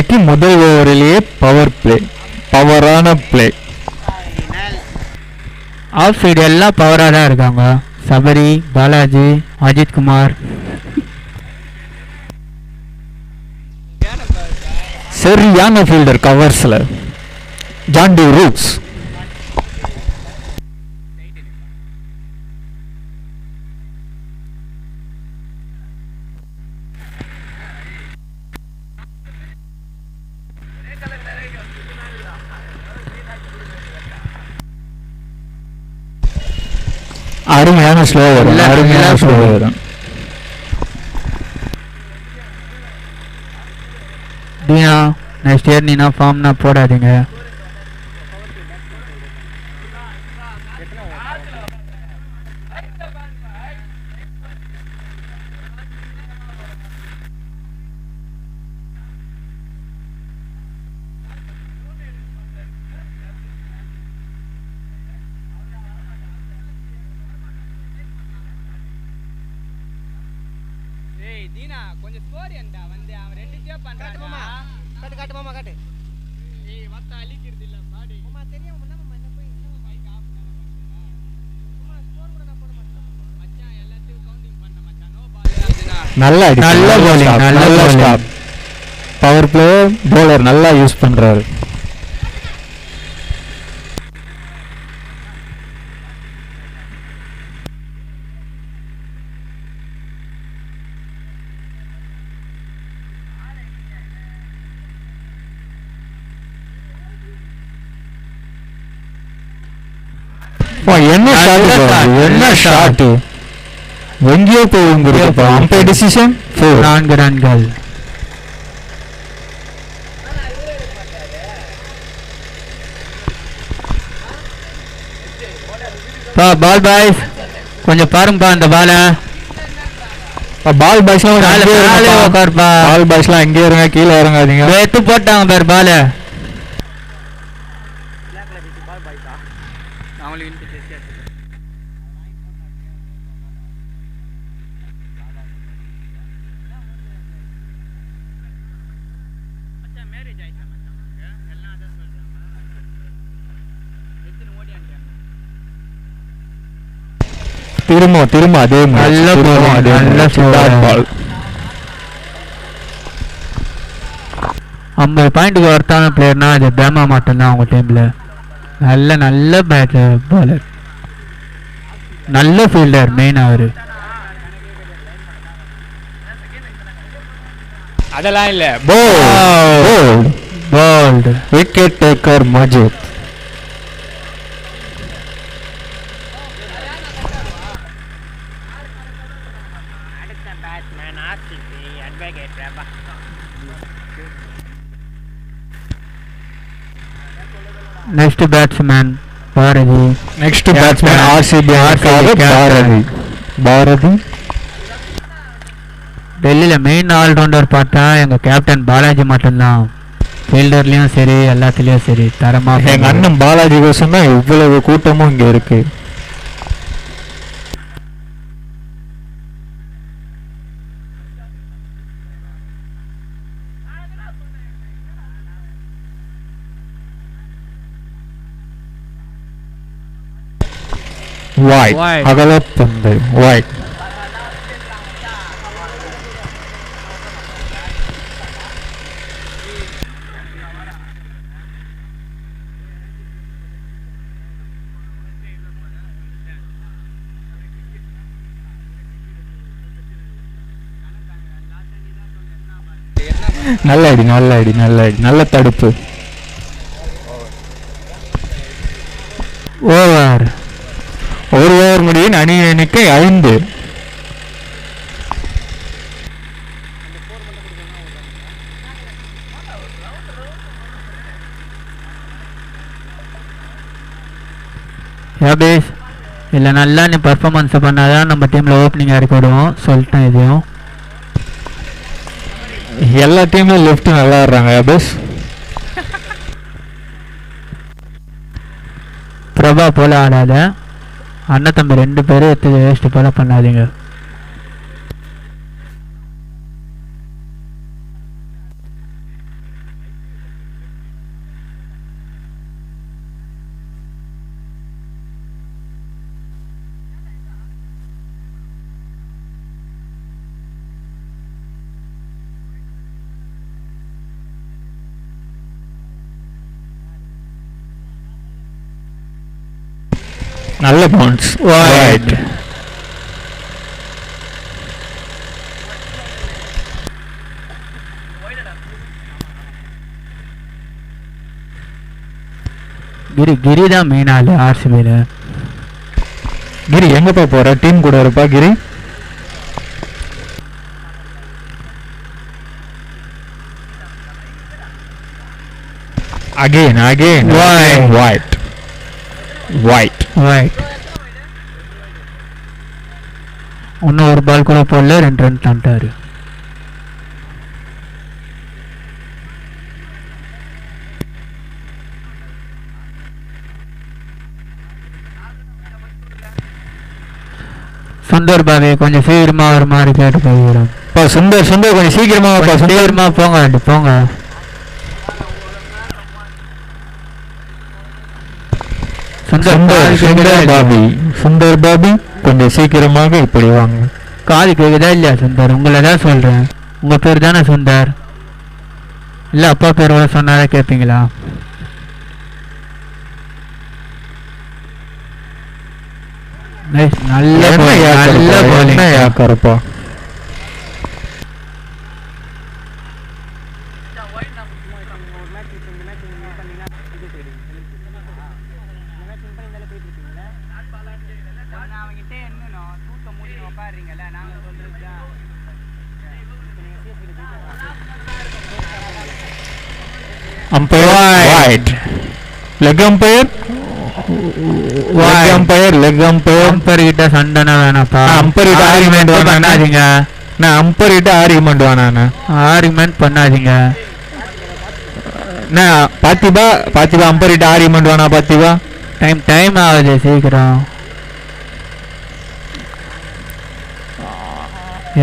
இன்னைக்கு முதல் ஓவரிலேயே பவரான play. Off side எல்லாம் பவராக தான் இருக்காங்க. சபரி, பாலாஜி, அஜித் குமார். சரியான ஃபீல்டர் கவர்ஸ்ல ஜான்டி ரூக்ஸ். அருமையான ஸ்லோவர், அருமையான ஸ்லோவர். தீனா நெக்ஸ்ட் இயர் நீனா ஃபார்ம்னா போடாதீங்க. கொஞ்சம் ஸ்கோர் ஏன்டா வந்து அவன் ரெண்டு ஜே பண்றான். காட்டு மாமா காட்டு. ஏய் வத்த அழிக்கிறது இல்ல பாடி. மாமா தெரியாம மாமா என்ன போய் மைக் ஆஃப் பண்ண மாமா ஸ்கோர் கூட நான் போட மாட்டேன் மச்சான். எல்லாத்தையும் கவுண்டிங் பண்ண மச்சான். No ball. நல்ல bowling, நல்ல ஸ்டாப். பவர் பிளே bowler நல்லா யூஸ் பண்றாரு. என்ன ஷாட் எங்கேயோ போகுங்கிறது. அம்பையர் டிசிஷன் 4 ரன்கள். பால் பாய்ஸ் கொஞ்சம் பாருங்கப்பா அந்த பால. பால் பாய்ஸ்லாம் பால் பாய்ஸ்லாம் எங்கே இருங்க, கீழே இறங்காதீங்க. எடுத்து போட்டாங்க பாரு பால. திரும்ப அதே நல்ல பால். 50 பாயிண்ட்டுக்கு ஒருத்தான பிளேயர்னா அது பேமா மட்டும்தான் அவங்க டீம்ல. நல்ல பேட்டர் பாலர், நல்ல ஃபீல்டர் மெயின் அவரு. அதெல்லாம் இல்ல. Bold wicket taker Majid. Next batsman Bharathi. Next batsman RCB Bharathi. டெல்லியில் மெயின் ஆல்ரவுண்டர் பார்த்தா எங்கள் கேப்டன் பாலாஜி மட்டும்தான். ஃபீல்டர்லேயும் சரி எல்லாத்துலேயும் சரி தரமாக. எங்கள் அண்ணன் பாலாஜி கோசம் தான் இவ்வளவு கூட்டமும் இங்கே இருக்கு. அகலப்பந்து வைட். நல்ல அடி நல்ல தடுப்பு. ஓவர். ஒரு ஓவர் முடியும். அணி எண்ணிக்கை 5. யாபேஷ் இல்லை நல்லா நீ பர்ஃபார்மன்ஸை பண்ணாதான் நம்ம டீமில் ஓப்பனிங் இறக்கி விடுவோம் சொல்லிட்டேன். இதையும் எல்லா டீம்லையும் லெஃப்ட் நல்லா ஆடுறாங்க. யாபேஷ் பிரபா போல ஆடாத. அண்ணன் தம்பி 2 பேரும் எடுத்து வேஸ்ட் போல பண்ணாதீங்க. நல்ல பவுன்ஸ் வைட். கிரி தான் மெயின் ஆளு ஆர்சிபியில். கிரி எங்கப்பா போற? டீம் கூட இருப்பா கிரி. Again, white. இன்னும் ஒரு பால் கூட போடல, 2 ரன் தாண்டாரு. சுந்தர் பாபி கொஞ்சம் சீக்கிரமா ஒரு மாதிரி கேட்டு போகிறோம். சுந்தர் கொஞ்சம் சீக்கிரமா போங்க. சுந்தர் பாபி கொஞ்சம் சீக்கிரமாக இப்படி வாங்க. காது கேக்குதா இல்லையா சுந்தர்? உங்களை தான் சொல்றேன். உங்க பேர் தானே சுந்தர்? இல்ல அப்பா பேரோட சொன்னாலே கேட்பீங்களா? நல்ல யாக்கறப்பா. Umpire wide. Leg umpire. Leg umpire. Umpire கிட்ட சண்டை வேணாப்பா. Umpire கிட்ட ஆர்குமெண்ட் பண்ணாதீங்க. நான் umpire கிட்ட ஆர்குமெண்ட் வேணானே. ஆர்குமெண்ட் பண்ணாதீங்க. நான் பாத்திபா umpire கிட்ட ஆர்குமெண்ட் வேணா பாத்திபா. டைம் ஆகுது சீக்கிரம்.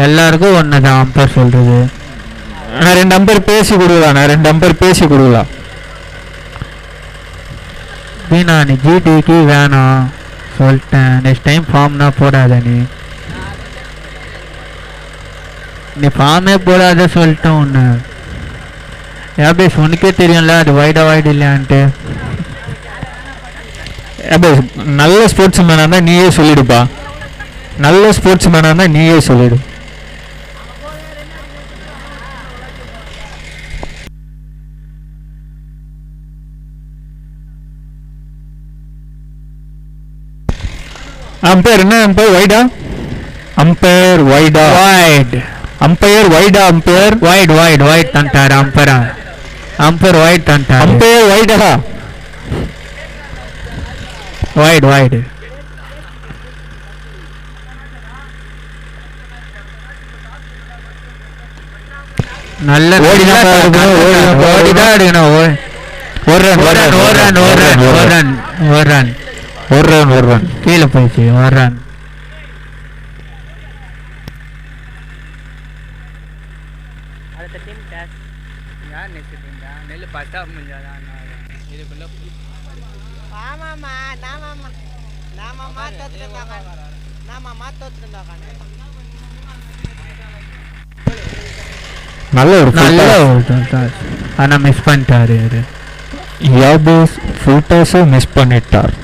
எல்லாருக்கும் ஒண்ணுதான் அம்பர் சொல்றது. நான் 2 அம்பர் பேசி கொடுக்கலாம். வீணா நீ ஜிடிக்கு வேணாம் சொல்லிட்டேன். நெக்ஸ்ட் டைம் ஃபார்ம்னா போடாத. நீ ஃபார்மே போடாத சொல்லிட்டேன் ஒன்று. ஏபேஸ் உனக்கே தெரியும்ல அது வைடு இல்லையான்ட்டு. நல்ல ஸ்போர்ட்ஸ் மேனா இருந்தா நீயே சொல்லிடுப்பா. அம்பையர் என்ன? அம்பையர் வைடா? அம்பையர் வைடா? அம்பையர் வைடா? அம்பையர் வைட் ಅಂತಾರೆ அம்பர் வைட் ಅಂತಾರೆ. அம்பையர் வைடா? வைட் நல்ல ஓடிதான் எடுக்கணும். ஒரு ரன் கீழே போயிடுச்சு. ஒரு ரன். அடுத்த டீம் கேஷ் யார் நினைச்சிருக்கீங்க? நெல் பட்டா முடிஞ்சாதான் இதுக்குள்ள ஆமாம்மா நாமம்மா தோத்துருந்தாங்க. நல்ல ஒரு ஆனா மிஸ் பண்ணிட்டாரு. யாபேஸ் ஃபுல் டாஸை மிஸ் பண்ணிட்டார்.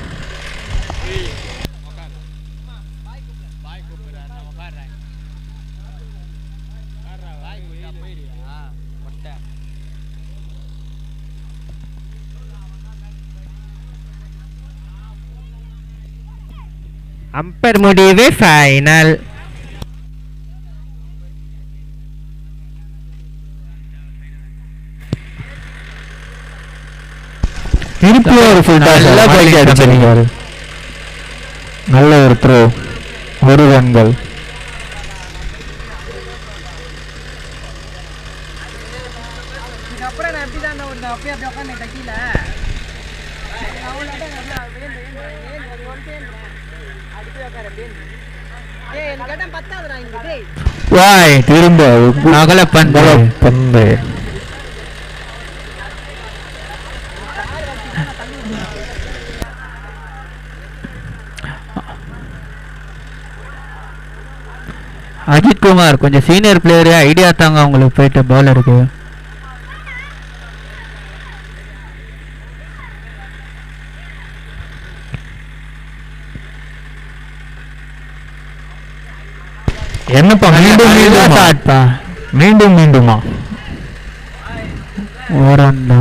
அம்பர் முடிவு ஃபைனல். நல்ல ஒரு த்ரோ, 1 ரன்கள். திரும்ப அகல பந்து. அஜித் குமார் கொஞ்சம் சீனியர் பிளேயரு, ஐடியா தாங்க அவங்களுக்கு போயிட்டு பவுலருக்கு. என்னப்பா மீண்டும் மீண்டும் ஷாட்பா மீண்டும் மீண்டுமா? ஓரண்டா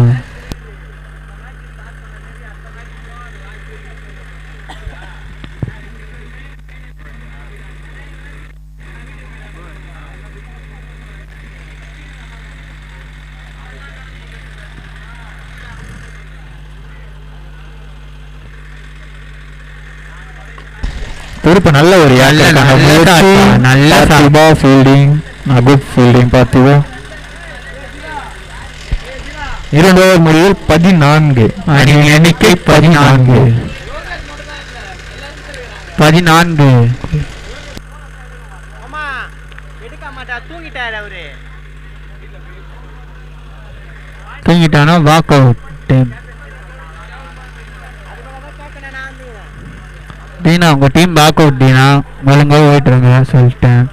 திருப்ப நல்ல ஒரு நல்ல ஃபீல்டிங், குட் ஃபீல்டிங் பார்த்திவா. 2 ஓவர் முடிவில் 14. அணியின் எண்ணிக்கை 14. அம்மா எடுக்க மாட்டா, தூங்கிட்டாரு அவரு. தூங்கிட்டானா வாக் அவுட் டைம். தீனா உங்க டீம் வாக் அவுட். தீனா ஒழுங்கா ஓட்டுருங்க சொல்லிட்டேன்.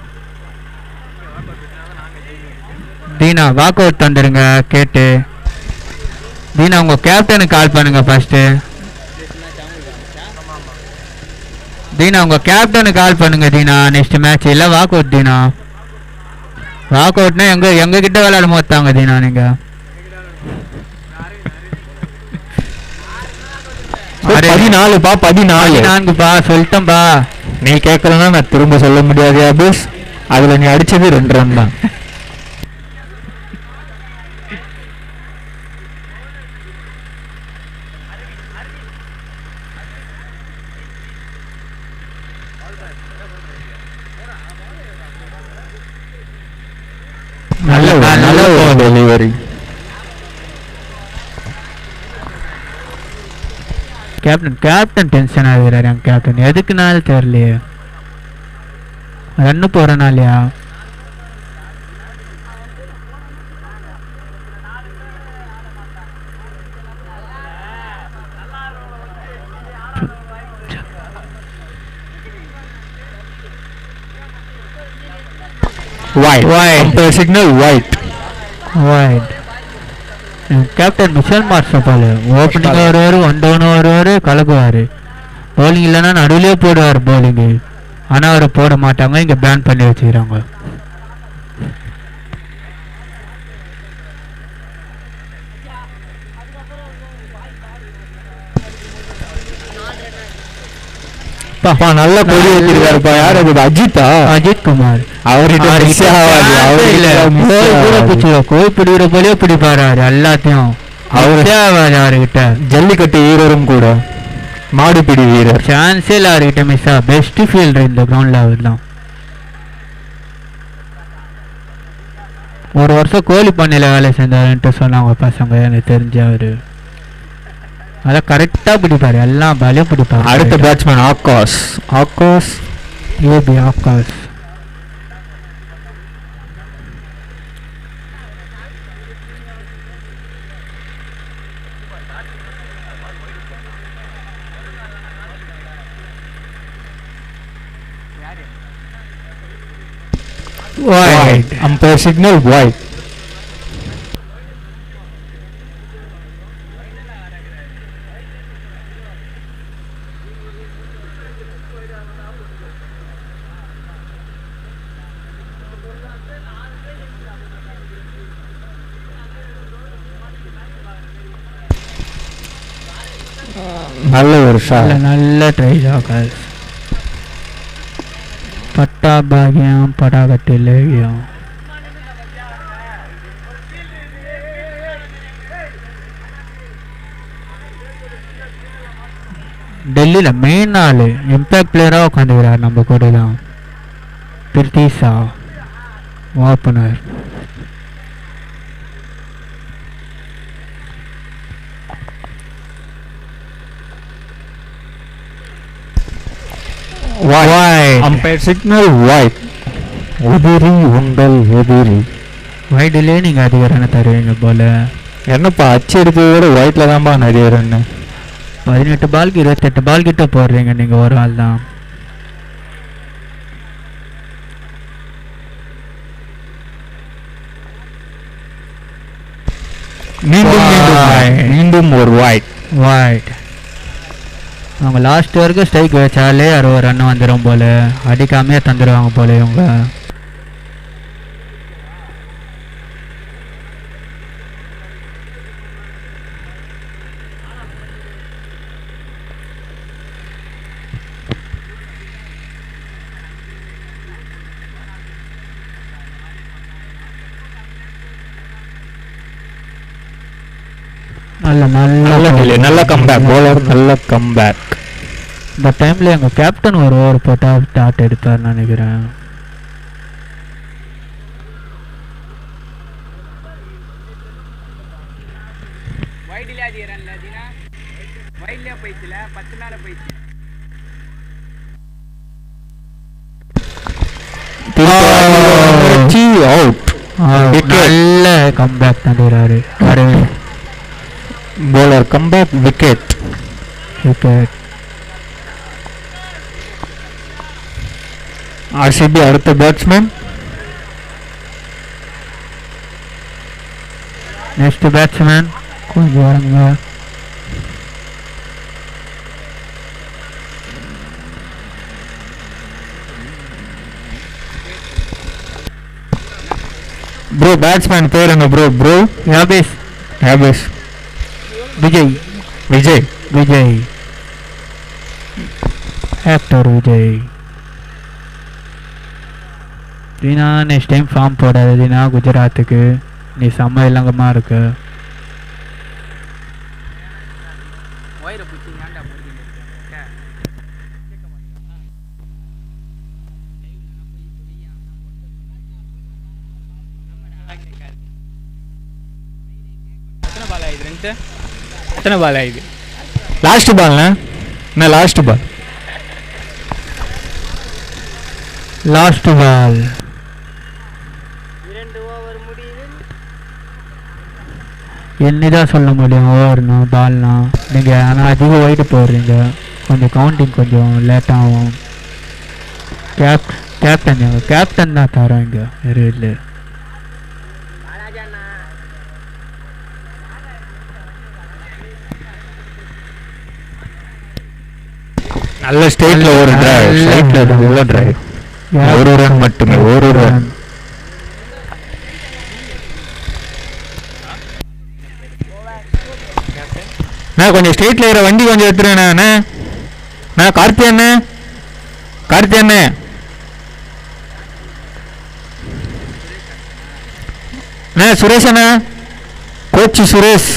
தீனா வாக் அவுட் தந்துடுங்க கேட்டு. தீனா உங்க கேப்டனுக்கு கால் பண்ணுங்க ஃபர்ஸ்ட். தீனா உங்க கேப்டனுக்கு கால் பண்ணுங்க தீனா. நெக்ஸ்ட் மேட்ச் இல்ல வாக் அவுட். தீனா வாக் அவுட்னா எங்க கிட்ட விளையாட மோத்தாங்க தீனா. நீங்க 14பா 14 சொல்லிட்டேன்பா. நீ கேட்கலன்னா நான் திரும்ப சொல்ல முடியாது அபிஸ். அதுல நீ அடிச்சது 2 ரன் தான். நல்ல டெலிவரி. கேப்டன் டென்ஷன் ஆகுறாரு. என் கேப்டன் எதுக்குனாலும் தெரியலையே. ரன்னு போறனாலயா? Signal wide. Captain Mitchell Marshall போல ஓப்பனிங் வருவாரு, ஒன் வருவாரு, கலக்குவாரு. பவுலிங் இல்லைன்னா நடுவிலே போடுவார் பவுலிங்கு. ஆனால் அவரை போட மாட்டாங்க, இங்கே பேன் பண்ணி வச்சுக்கிறாங்க. நல்ல பொடி வச்சிருக்காருப்பா. யார் அது? அஜித் குமார். கோய் பிடிக்கிற போலே பிடிப்பாரு எல்லாத்தையும். அவர்கிட்ட ஜல்லிக்கட்டு வீரரும் கூட, மாடுபிடி வீரர். சான்ஸே இல்லை அவர்கிட்ட. மிஸ்ஸா பெஸ்ட் ஃபீல்டர் இந்த கிரவுண்ட்ல அவர் தான். ஒரு வருஷம் கோழி பண்ணையில வேலை செஞ்சாருன்ட்டு சொன்னாங்க பசங்க. எனக்கு தெரிஞ்ச அவரு அதான் கரெக்டா பிடிப்பாரு, எல்லா பாலையும் பிடிப்பாரு. அடுத்த batsman Akash. AB Akash. Umpire signal wide. நல்ல ஒரு ஷாட். நல்ல ட்ரை ஆகாஷ். பட்டா பாகியம் படாகட்டு லேகியம். டெல்லியில் மெயின் ஆள் இம்பேக்ட் பிளேயராக உட்காந்துக்கிறார் நம்ம கூட தான். Prithisha opener. Umpire signal white. எதிரி உங்கள் எதிரி. ஒயிட்லேயே நீங்கள் அதிக ரன் தருவீங்க போல. என்னப்பா அச்சு எடுத்ததோட ஒயிட்ல தான்ப்பா நிறைய ரன். 18 பாலுக்கு 28 பால் கிட்ட போடுறீங்க நீங்க ஒரு ஆள் தான். மீண்டும் ஒரு ஒயிட். அவங்க லாஸ்ட் வரைக்கும் ஸ்ட்ரைக் வச்சாலே 60 ரன் வந்துடும் போல. அடிக்காமையே தந்துடுவாங்க போல இவங்க. நல்ல நல்ல கம்பேக் போலர், நல்ல கம்பேக். இந்த டைம்ல எங்க கேப்டன் ஒரு ஓவர் போட்டா டாட் எடுப்பார்னு நினைக்கிறேன். வைட்ல அது ரன்ல தினா வைட்ல போயிடுச்சுல 10 மேல போயிடுச்சு. அவுட். நல்ல கம்பேக் தந்துறாரு போலர் கம்பேக், விக்கெட். RCB அடுத்த பேட்ஸ்மேன். நெக்ஸ்ட் பேட்ஸ்மேன் கொஞ்சம் வரங்க. ப்ரோ பேட்ஸ்மேன் பேர் என்ன bro? Bro Yabesh Vijay actor Vijay. Dheena next time form போடாது தீனா, குஜராத்துக்கு நீ செம்ம இலங்கமா இருக்கு. ஒயரை பிடிச்சி ஏன்டா முடிஞ்சுன்னு இருக்கேன். எத்தனை பால் ஆயிடுது? 2. எத்தனை பால் ஆயிடுது? லாஸ்ட் பால்ண்ணா. என்ன last ball? Last ball 2 over முடியுது. என்னதான் சொல்ல முடியும் ஓவர்னா பால்னா. நீங்கள் ஆனால் அதிக ஒயிட்டு போடுறீங்க, கொஞ்சம் கவுண்டிங் கொஞ்சம் லேட் ஆகும். கேப்டன் தான் தரோம் இங்கே, வேறு இல்லை. நல்ல ஸ்டேட்ல ஒரு டிரைவ், ஸ்ட்ரைட்ல உள்ள டிரைவ், ஒரு ரன் மட்டுமே, ஒரு ரன். நான் கொஞ்சம் ஸ்ட்ரெயிட்ல ஏற வண்டி கொஞ்சம் எடுத்துறேண்ணே. நான் கார்த்தி அண்ணே சுரேஷ் அண்ணா, கோச் சுரேஷ்.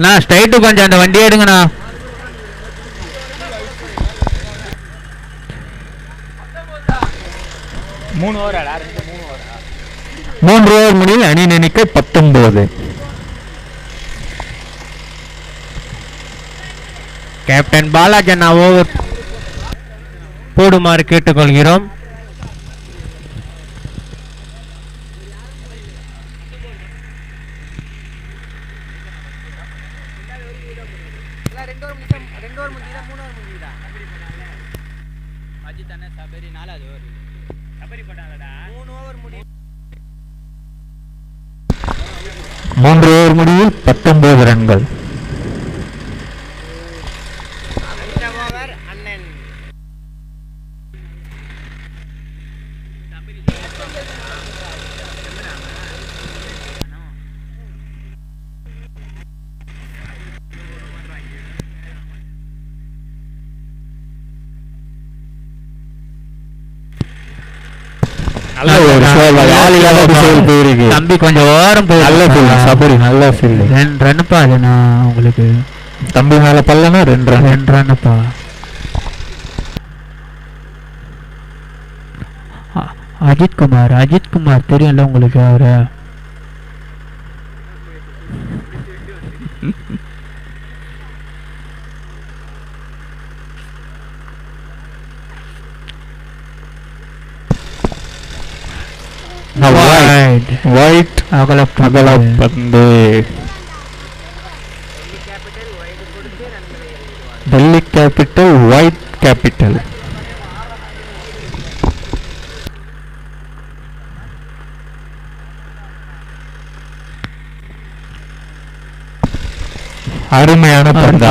நான் ஸ்ட்ரைட்டு கொஞ்சம் அந்த வண்டி எடுங்கண்ணா. மூணு ஓவரா? 3 ஓவர் முடிவில் அணி எண்ணிக்கை 19. கேப்டன் பாலாஜி அண்ணா ஓவர் போடுமாறு கேட்டுக்கொள்கிறோம். மூன்று ஓவர் முடிவில் 19 ரன்கள். தம்பி கொஞ்சம் ஓரம் நல்ல ஃபீல்டு. 2 ரன்னுப்பா அதுண்ணா உங்களுக்கு. தம்பி மேல பல்லனா 2 ரன்னுப்பா. அஜித் குமார் தெரியும்ல உங்களுக்கு அவரு. ஒயிட் அகலப்பந்து. Delhi capital wide capital. அருமையான பந்து.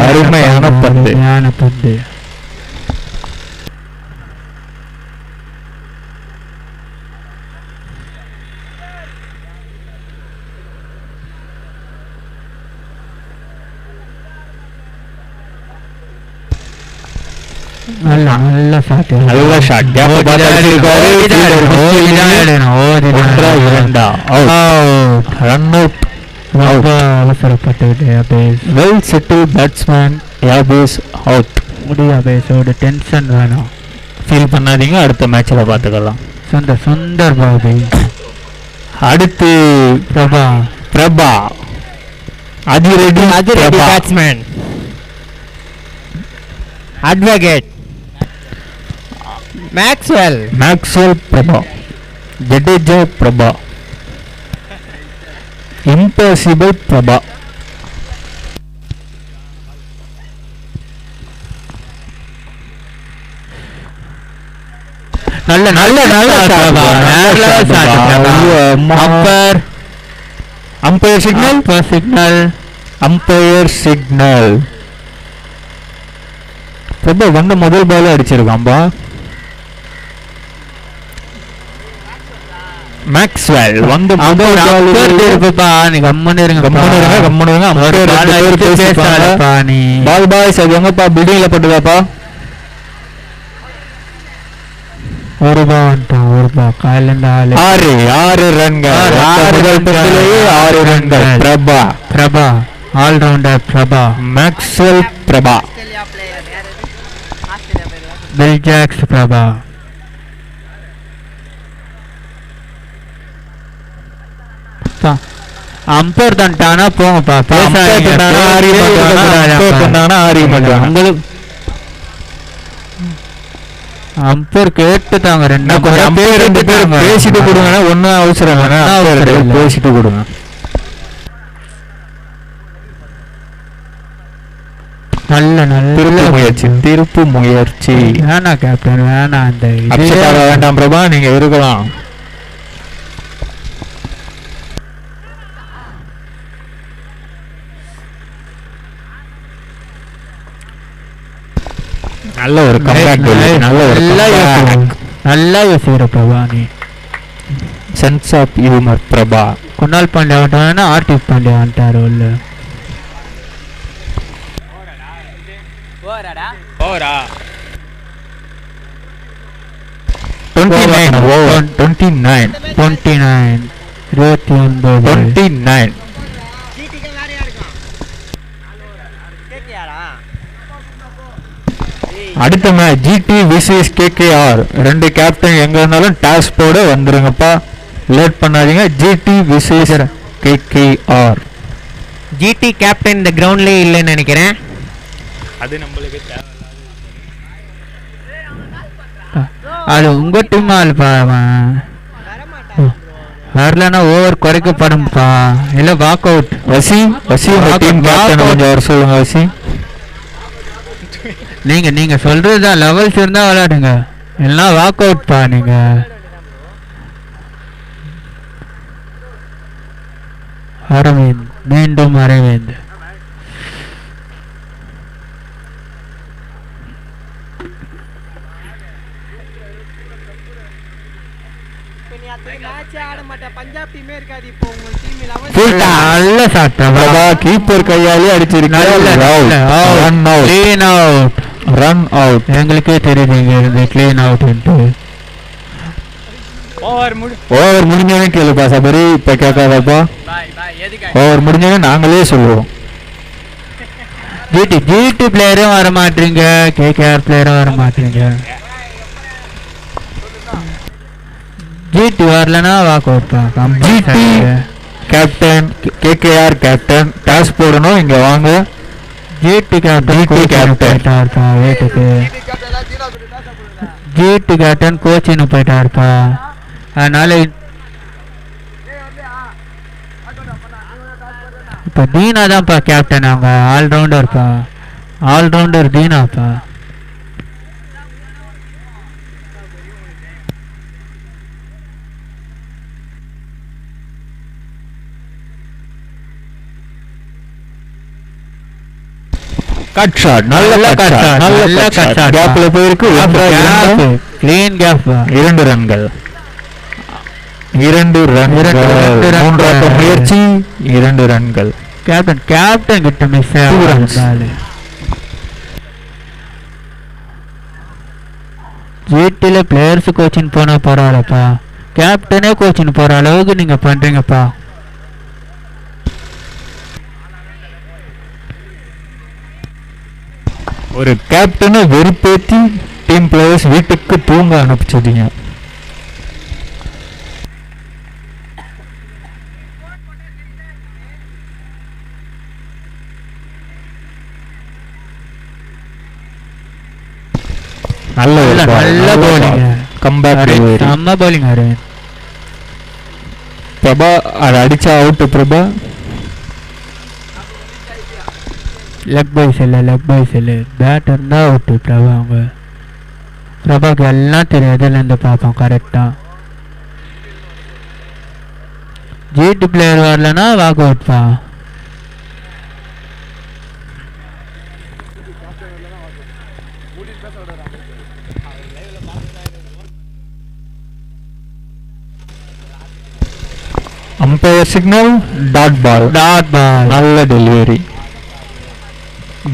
நல்ல ஷாட். Run out. ரொம்ப அவசரப்பட்டுக்கிட்டு Abes well settle batsman Yabes out. முடியும் அபேஸோட டென்ஷன் வேணாம். ஃபீல் பண்ணாதீங்க, அடுத்த மேட்ச்சில் பார்த்துக்கலாம். சுந்தர் பாபு. அடுத்து Prabha. Prabha already batsman. Advocate Maxwell. Maxwell Prabha. Jadeja Prabha. Impossible Prabha. நல்ல நல்ல நல்ல umpire umpire signal signal umpire signal. Prabha வந்து முதல் பால் அடிச்சிருக்கான்பா. மேக்ஸ்வெல் வந்து முதல் பால் இருக்குப்பா. நீ கம்முன்னு இருங்க நீ பால் பாய்ஸ். அது எங்கப்பா பில்டிங்ல போட்டுதாப்பா? ஒரு ரூபா காலையில இருந்து 6 ரன்கள். 6 ரன்கள். Prabha. Prabha all rounder Prabha. Maxwell Prabha. Bill Jacks Prabha. Umpire தண்டானா போங்கப்பா. உங்களுக்கு அம்பர் கேட்டுட்டாங்க. ரெண்டு பேர் பேசிட்டு கொடுங்க. ஒன்னும் அவசரம் பேசிட்டு கொடுங்க. நல்ல நல்ல திருப்பு முயற்சி. வேணா கேப்டன் வேணா. அந்த வேண்டாம் பிரபா, நீங்க இருக்கலாம். நல்ல ஒரு நல்லா யோசிக்கிற பிரபா. நீ sense of humour Prabha. Kunal Pandya வந்துட்டானா ஆர்டிக் பாண்டியா வந்துட்டாரு உள்ள. ஓரா 29 ஓவர். 29 29. அடுத்த match GT VCS KKR. 2 captain எங்க இருந்தாலும் டாஸ் போட வந்துருங்கப்பா. லேட் பண்ணாதீங்க. GT VCS KKR. GT captain இந்த கிரவுண்ட்லயே இல்லைன்னு நினைக்கிறேன். அது நம்மளுக்கு அது உங்க டீம் ஆளுப்பா. வரலன்னா ஓவர் குறைக்கப்படும்பா. இல்ல வாக் அவுட். வசி டீம் கேப்டன் கொஞ்சம் வர சொல்லுங்க வசி. நீங்க சொல்றதுதான். லெவல்ஸ் இருந்தா விளையாடுங்க, எல்லாம் வாக் அவுட் பா. நீங்க அரவிந்த், மீண்டும் அரவிந்த். நல்ல சாப்பிட்டா. கீப்பர் கையாலே அடிச்சிருக்காரு. Run out. எங்களுக்கே தெரியுது இங்க இருந்து கிளீன் அவுட். ஓவர் முடிஞ்சவனே கேளுப்பா சபரி. இப்ப கேட்காதப்பா. ஓவர் முடிஞ்சவனே நாங்களே சொல்லுவோம். ஜிடி பிளேயரும் வர மாட்டீங்க, கேகேஆர் பிளேயரும் வர மாட்டீங்க. ஜிடி வரலன்னா வாக் அவுட் பா. GT captain KKR captain toss போடணும். இங்க வாங்க. ஜிடி கேப்டன் போயிட்டாருப்பா வீட்டுக்கு. ஜிடி கேப்டன் கோச்சின்னு போயிட்டாருப்பா. அதனால இப்ப தீனா தான்ப்பா கேப்டன். அவங்க ஆல்ரவுண்டர்ப்பா. ஆல்ரவுண்டர் தீனாப்பா. Cut shot. நல்ல கட் ஷாட். கேப்ல போயிருக்கு. Clean gap. 2 ரன்கள். 2 ரன்கள். மூன்றாவது முயற்சி. 2 ரன்கள். கேப்டன் கிட்ட மிஸ் ஆகுது. ஜிடில பிளேயர்ஸ் கோச்சிங் போனா பரவாயில்லப்பா. கேப்டனே கோச்சிங் போற அளவுக்கு நீங்க பண்றீங்கப்பா. ஒரு கேப்டனை வெறுப்பேத்தி டீம் பிளேயர்ஸ் வீட்டுக்கு தூங்க அனுப்பிச்சதீங்க. நல்ல நல்ல bowling. கம்பேக் செம்ம bowling அரவிந்த். பிரபா அதை அடிச்சா அவுட். பிரபா லெக் பாய்ஸ் இல்லை பேட்டர் தான் அவுட்டு பிரபா. அவங்க பிரபாக்கு எல்லாம் தெரியும், எதுலேருந்து பார்ப்போம் கரெக்டாக. ஜிடி பிளேயர் வரலன்னா வாக் அவுட்ப்பா. Umpire signal dot ball. நல்ல delivery.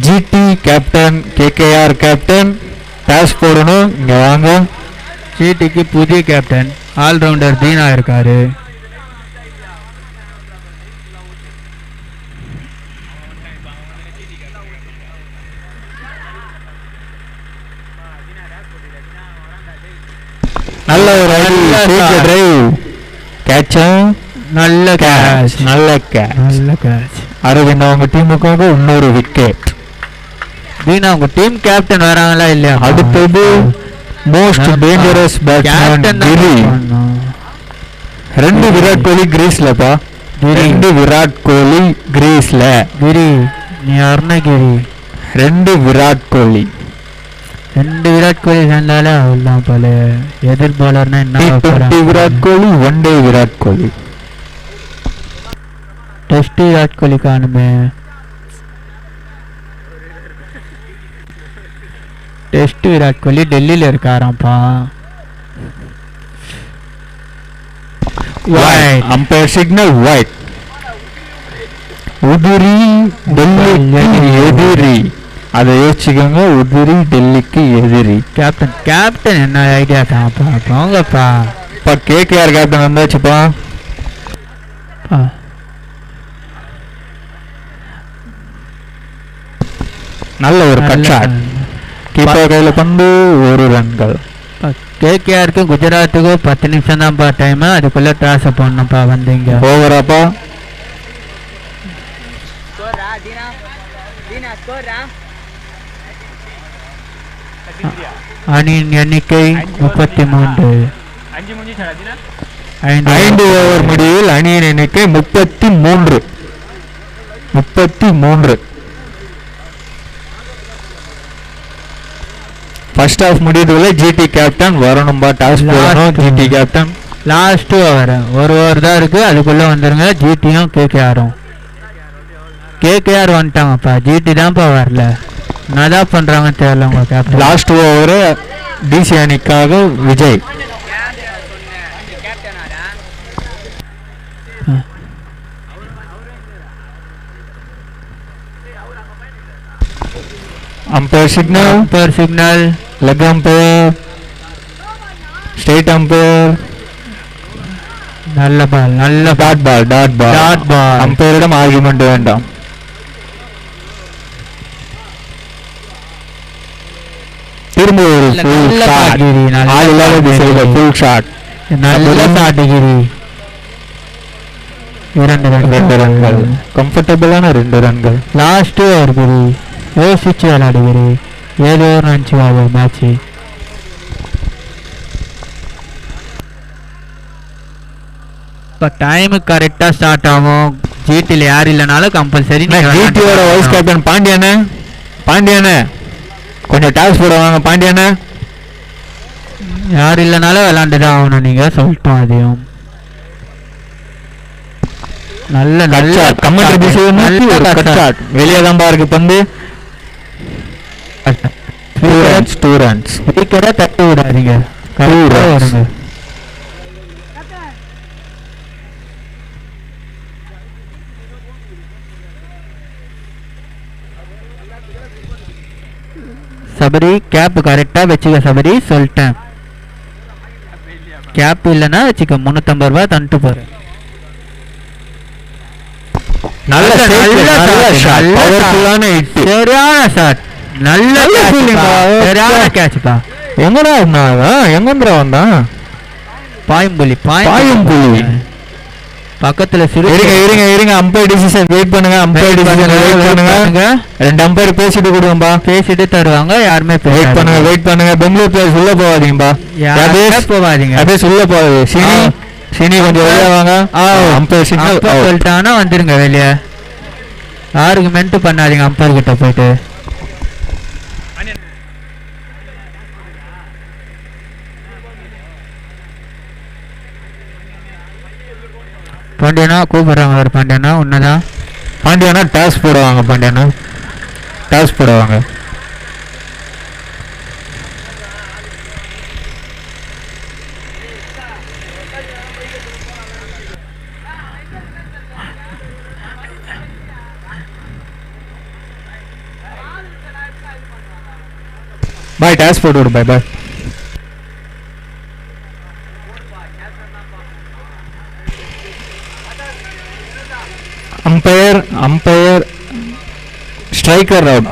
GT captain, KKR captain toss போடணும். இங்க வாங்க. ஜிடிக்கு புதிய கேப்டன் ஆல்ரவுண்டர் தீனா இருக்காரு. நல்ல ஒரு டிரைவ், கேட்சும் நல்ல கேட்ச். அரவிந்த் அவங்க டீமுக்காக இன்னொரு விக்கெட். தீனா உங்க டீம் கேப்டன் வராங்களா இல்லையா? அடுத்தது மோஸ்ட் டேஞ்சரஸ் பேட்ஸ்மேன் கிரி. 2 விராட் கோலி கிரீஸ்லப்பா. 2 விராட் கோலி கிரீஸ்ல. கிரி நீ அருணகிரி. 2 விராட் கோலி. 2 விராட் கோலி சேர்ந்தாலே அவ்வளோதான் போல. எதிர் பாலர்னா என்ன? விராட் கோலி, 1 டே விராட் கோலி. டெஸ்ட் விராட் கோலி காணுமே. டெஸ்ட் விராட் கோலி டெல்லியில் இருக்காராம்ப்பா. Umpire signal white. உதிரி டெல்லிக்கு எதிரி. அதை யோசிச்சுக்கோங்க. உதிரி டெல்லிக்கு எதிரி. கேப்டன் என்ன ஐடியா தான்ப்பா? போங்கப்பா. இப்போ கேகேஆர் கேப்டன் வந்தாச்சுப்பா. நல்ல ஒரு கட் ஷாட். கீப்பர் கையில் பந்து 1 ரன்கள். கேகேஆருக்கு குஜராத்துக்கும் 10 நிமிஷம் தான்ப்பா டைமு. அதுக்குள்ளே டாஸ் பண்ணணும்ப்பா. வந்தீங்க ஓவராப்பா. அணியின் எண்ணிக்கை 33. 5 ஓவர் முடிவில் அணியின் எண்ணிக்கை 33. ஃபர்ஸ்ட் ஹாஃப் முடியதுல ஜிடி கேப்டன் வரணும்பா. டாஸ் போடணும். GT captain last over 1 over தான் இருக்கு. அதுக்குள்ள வந்துருங்க. ஜிடியும் கேகேஆரும். கேகேஆர் வந்துட்டாங்கப்பா. ஜிடி தான்ப்பா வரல. என்னதான் பண்றாங்கன்னு தெரியல உங்க கேப்டன். லாஸ்ட் ஓவர் டிசி அணிக்காக Vijay. Umpire signal leg umpire, straight umpire. நல்ல பால். Dot ball. அம்பையரிடம் ஆர்குமெண்ட் வேண்டாம். திரும்ப ஒரு ஃபுல் ஷாட். ஆல் இல்லாத திசையில ஃபுல் ஷாட். நல்ல ஷாட் கிரி. 2 ரன்கள். கம்ஃபர்டபுளான 2 ரன்கள். லாஸ்ட் ஓவர் கிரி. யோசிச்சு விளையாடுகிரி. 7 ஓவர் நினச்சி மேட்ச். இப்போ டைமுக்கு கரெக்டாக ஸ்டார்ட் ஆகும். ஜிடியில் யார் இல்லைனாலும் கம்பல்சரி. ஜிடியோட வைஸ் கேப்டன் பாண்டியனே கொஞ்சம் டாஸ் போடுவாங்க. பாண்டியனே யார் இல்லைனாலும் விளாண்டுதான் ஆகணும். நீங்கள் சொல்லிட்டோம் அதையும். நல்ல கமெண்ட் வெளியே தான் பாருக்கு பந்து. 2 ரன்ஸ். தட்டி விடாதீங்க. வருங்க. சபரி கேப் கரெக்டாக வச்சுக்க. சபரி சொல்லிட்டேன். கேப் இல்லைன்னா வச்சுக்க. 350 ரூபா தந்துட்டு போகிறேன். சரியான ஷாட். நல்ல நல்ல fielding பா. சரியான கேட்ச்ப்பா. எங்கடா இருந்தான் எங்கந்திரா வந்தான் பாயம்புலி பாயம்புலி. பக்கத்துல இருங்க அம்பையர் டிசிஷன் வெயிட் பண்ணுங்க. அம்பையர் டிசிஷன் வெயிட் பண்ணுங்க. 2 அம்பையர் பேசிட்டு கொடுங்கப்பா. பேசிட்டு தருவாங்க. யாருமே வெயிட் பண்ணுங்க. பெங்களூர் பிளேயர்ஸ் உள்ள போகாதீங்கப்பா. போகாதீங்க. அப்படியே உள்ள போகாது. சினி கொஞ்சம் வெளியே வாங்க. அம்பையர் சிக்னல் சொல்லிட்டானா வந்துருங்க வெளியே. ஆர்குமெண்ட் பண்ணாதீங்க அம்பையர் கிட்ட போயிட்டு. பாண்டியனா கூப்பிடுறாங்க. ஒரு பாண்டியனா டாஸ் போடுவாங்க. பாய் டாஸ் போட்டு விடு. பாய் அம்பையர் ஸ்ட்ரைக்கர் அவுட்.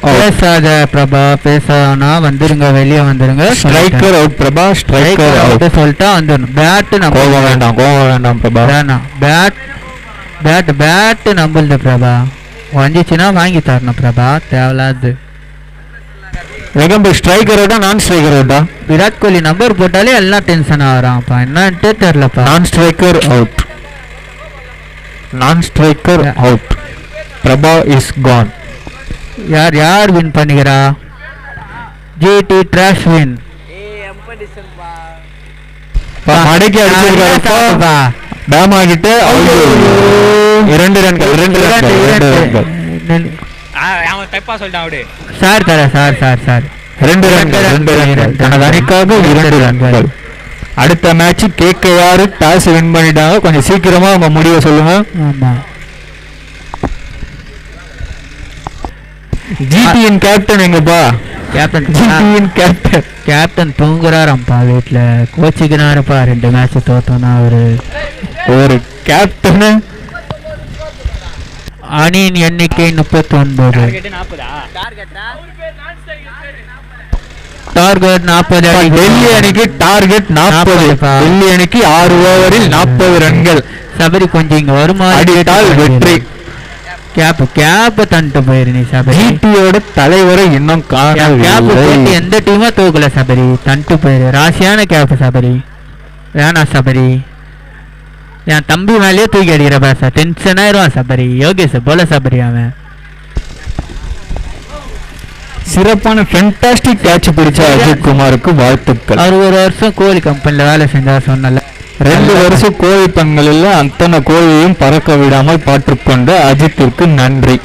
பேசாத பிரபா. பேசானா வந்துருங்க. வெளியே வந்துருங்க. Striker out Prabha. Striker out சொல்லிட்டா வந்துடணும். பேட் கோவம் வேண்டாம் பிரபா. பேட் நம்புது பிரபா. வந்துச்சுன்னா வாங்கி தரணும் பிரபா. தேவையில்லாது. ஸ்ட்ரைக்கர் அவுட்டா நான் ஸ்ட்ரைக்கர் அவுட்டா? விராட் கோலி நம்பர் போட்டாலே எல்லாம் டென்ஷன் ஆகிறான்ப்பா. என்னன்ட்டு தெரியலப்பா. நான் striker out. Prabha is gone. யார் வின் பண்ணிக்கிறா? GT toss win. மடக்கி அடிச்சிருக்காருப்பா. பேமா கிட்ட 2 ரன்கள். அவன் தப்பா சொல்லிட்டான். அப்படியே சார் 2 ரன்கள். தனது அணிக்காக 2 ரன்கள். அடுத்த மேட்ச் கேகேஆர் டாஸ் வின் பண்ணிட்டாங்க. கொஞ்சம் சீக்கிரமா உங்க முடிவை சொல்லுங்க. ஆமா. ஜிடியின் கேப்டன் எங்கப்பா? கேப்டன் தூங்குறாரப்பா வீட்டுல. கோச்சிக்கிறாருப்பா. 2 மேட்ச் தோத்தோன்னா ஒரு கேப்டன். அணியின் எண்ணிக்கை 39. டார்கெட் 40. டெல்லி அணிக்கு டார்கெட் 40. டெல்லி அணிக்கு 6 ஓவரில் 40 ரன்கள். சபரி கொஞ்சம் இங்க வருமா? அடித்தால் வெற்றி. கேப் தந்துட்டு போயிரு நீ சபரி. ஜிடியோட தலைவரை இன்னும் காணவில்லை. எந்த டீமா தூக்கல சபரி. தந்துட்டு போயிரு. ராசியான கேப் சபரி. வேணா சபரி. என் தம்பி மேலேயே தூக்கி அடிக்கிற பாச. டென்ஷன் ஆயிடுவான் சபரி. யோகேஷ் போல சபரி. அவன் சிறப்பான ஃபென்டாஸ்டிக் கேட்ச் பிடிச்ச அஜித் குமாருக்கு வாழ்த்துக்கள். அவர் 1 வருஷம் கோழி கம்பெனில வேலை செஞ்சார் சொன்னல. 2 வருஷம் கோழி பெண்களில் அத்தனை கோழியையும் பறக்க விடாமல் பாற்றுக்கொண்ட அஜித்திற்கு நன்றி.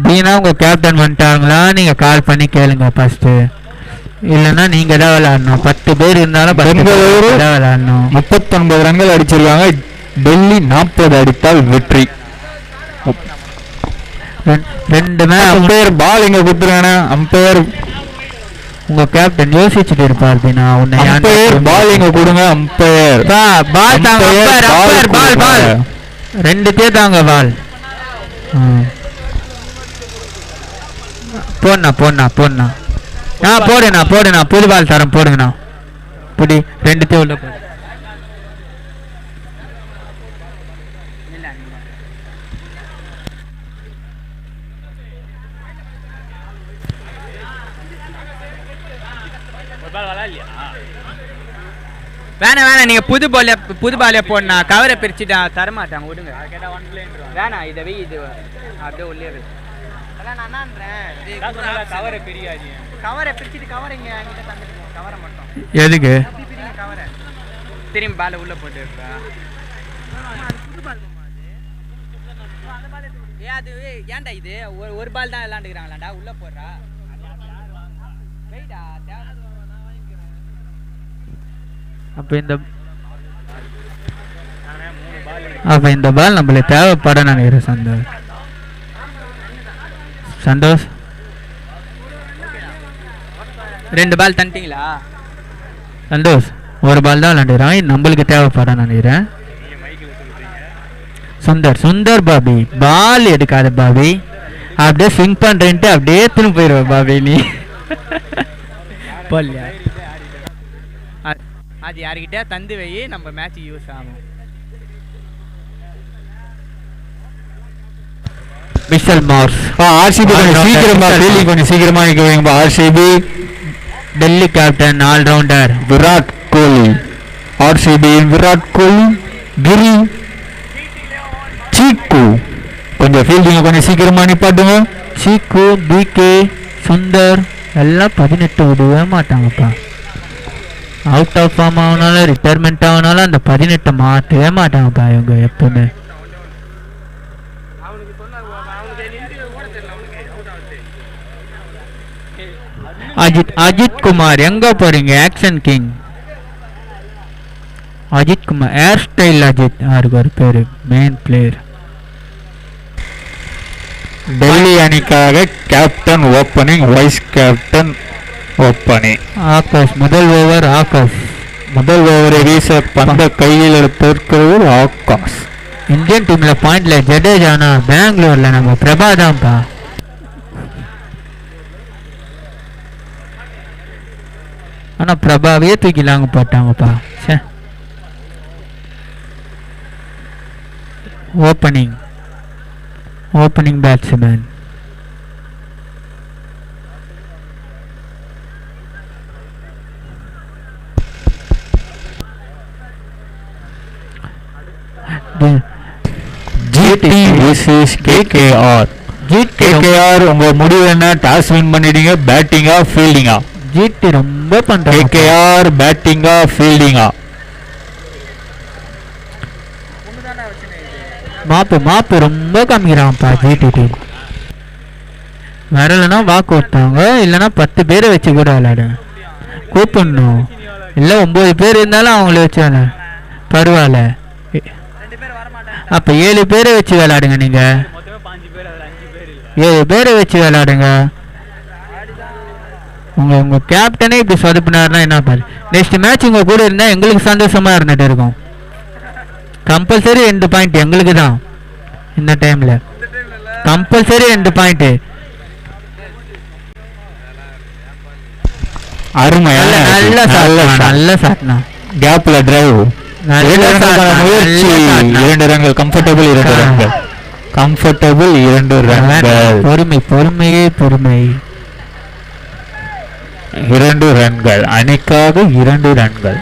தீனா உங்க கேப்டன் வந்துட்டாங்களா? நீங்க கால் பண்ணி கேளுங்க ஃபர்ஸ்ட். இல்லைன்னா நீங்க தான் விளையாடணும். 10 பேர் இருந்தாலும் பெங்களூரு விளையாடணும். 39 ரன்கள் அடிச்சிருக்காங்க. டெல்லி 40 அடித்தால் வெற்றி. 2 மேட்ச். அம்பையர் பால் இங்க குடுத்துறானே. அம்பையர் உங்க கேப்டன் யோசிச்சுட்டு இருப்பார். தீனா உன்னை பால் இங்க கொடுங்க. அம்பையர் பால் தாங்க. பால் 2 பேர் தாங்க பால். போடுண்ணா போடுண்ணா. புது பால் தரம் போடுங்கண்ணா. புடி 2 பேர் உள்ள போடு. வேணாம் நீங்க புது பாலே போடனா. கவரை பிரிச்சுட்டா தரமாட்டாங்க. விடுங்க. வேணாம் இதை இது அப்படியே உள்ளே கவரை பிரியாது. கவரை பிரிச்சுட்டு கவரைங்க என்கிட்ட தந்துட்டு கவரை மட்டும். எதுக்கு? கவரை திரும்பி பால உள்ள போட்டு. அது ஏன்டா இது ஒரு பால் தான் விளையாண்டுக்கிறாங்களாண்டா. உள்ள போடுறா. அப்ப இந்த பால் நம்மளுக்கு தேவைப்பட நினைக்கிறேன். சந்தோஷ் 2 பால் தந்துட்டீங்களா? சந்தோஷ் 1 பால் தான் விளையாண்டுறான். நம்மளுக்கு தேவைப்பட நினைக்கிறேன். சுந்தர் பாபி பால் எடுக்காத பாபி, அப்படியே ஸ்விங் பண்றேன்ட்டு அப்படியே திரும்ப போயிடுவ பாபி நீ. போலியா அது யாருக்கிட்டே தந்து வை, நம்ம மேட்ச் யூஸ் ஆகும். Mitchell Marsh. ஆர்சிபி கொஞ்சம் சீக்கிரமா நிக்க வைங்க. RCB Delhi captain all rounder Virat Kohli. RCB Virat Kohli, Giri, சீக்கு. கொஞ்சம் ஃபீல்டிங்க கொஞ்சம் சீக்கிரமா நிப்பாட்டுங்க. சீக்கு, பிகே, சுந்தர் எல்லாம் 18 விடவே மாட்டாங்கப்பா. அவுட் ஆஃப் ஃபார்ம் ஆகினாலும் ரிட்டையர்மெண்ட் ஆகினாலும் அந்த 18 மாற்றவே மாட்டாங்கப்பா இவங்க எப்பவுமே. அஜித் குமார் எங்க போறீங்க? Action king Ajith Kumar, hair style Ajith யாருக்கு ஒரு பேரு, மெயின் பிளேயர். டெல்லி அணிக்காக captain opening, vice captain opening. Akash முதல் ஓவர். முதல் ஓவரை வீச பந்த கையில் எடுத்திருக்கிறது ஆகாஷ். இந்தியன் டீம்ல பாயிண்ட்ல ஜடேஜானா, பெங்களூர்ல நம்ம பிரபா தான்ப்பா. ஆனா பிரபாவே தூக்கிலாங்க போட்டாங்கப்பா. Opening batsman GT vs KKR. உங்க முடிவு என்ன? டாஸ் வின் பண்ணிட்டீங்க, பேட்டிங்கா ஃபீல்டிங்கா? ஜிடி ரொம்ப பண்றாங்க. KKR பேட்டிங்கா ஃபீல்டிங்கா? மாப்பு ரொம்ப கம்மிக்கிறான்ப்பா ஜிடி டீம். வரலன்னா வாக்கு விட்டாங்க, இல்லைன்னா 10 பேரை வச்சு கூட விளையாடுங்க. கூப்பிடணும், இல்லை 9 பேர் இருந்தாலும் அவங்கள வச்சு விளையாட பரவாயில்ல. அப்போ 7 பேரை வச்சு விளையாடுங்க. நீங்க 7 பேரை வச்சு விளையாடுங்க. உங்க கேப்டனே இப்படி சொதப்பினாருன்னா என்ன பாரு. நெக்ஸ்ட் மேட்ச் உங்க கூட இருந்தா எங்களுக்கு சந்தோஷமா இருந்துட்டு இருக்கும். கம்பல்சரி 2 பாயிண்ட் எங்களுக்கு தான் இந்த டைம்ல. Compulsory 2 point. அருமை, நல்ல சாட்னா. கேப்ல டிரைவ், 2 ரன்கள் கம்ஃபர்டபிள். 2 ரன்கள். பொறுமை. 2 ரன்கள் அணிக்காக 2 ரன்கள்.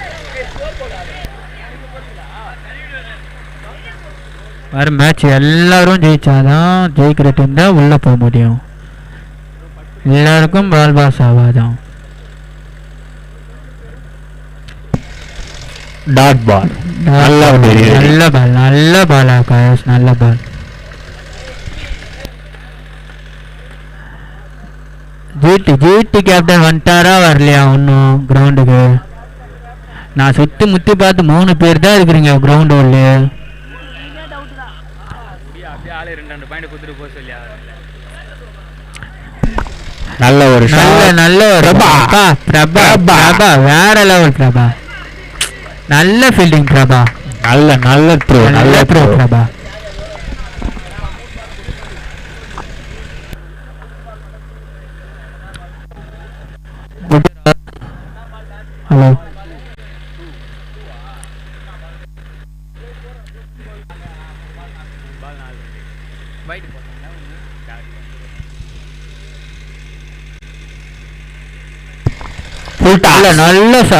வர மேட்ச் எல்லாரும் ஜெயிச்சாதான் ஜெயிக்கிற டீம் தான் உள்ள போக முடியும். எல்லாருக்கும் பால் பாஸ் ஆகாதான். டாட் பால், நல்ல பால் ஆகாஷ், நல்ல பால். ஜிடி கேப்டன் வந்துட்டாரா வரலையா ஒன்றும் கிரவுண்டுக்கு? நான் சுற்றி முற்றி பார்த்து 3 பேர் தான் இருக்கிறீங்க கிரவுண்ட் உள்ள. நல்ல ஒரு பிரபா வேற லெவல். பிரபா நல்ல ஃபீல்டிங். பிரபா நல்ல த்ரோ. பிரபா ஹலோ.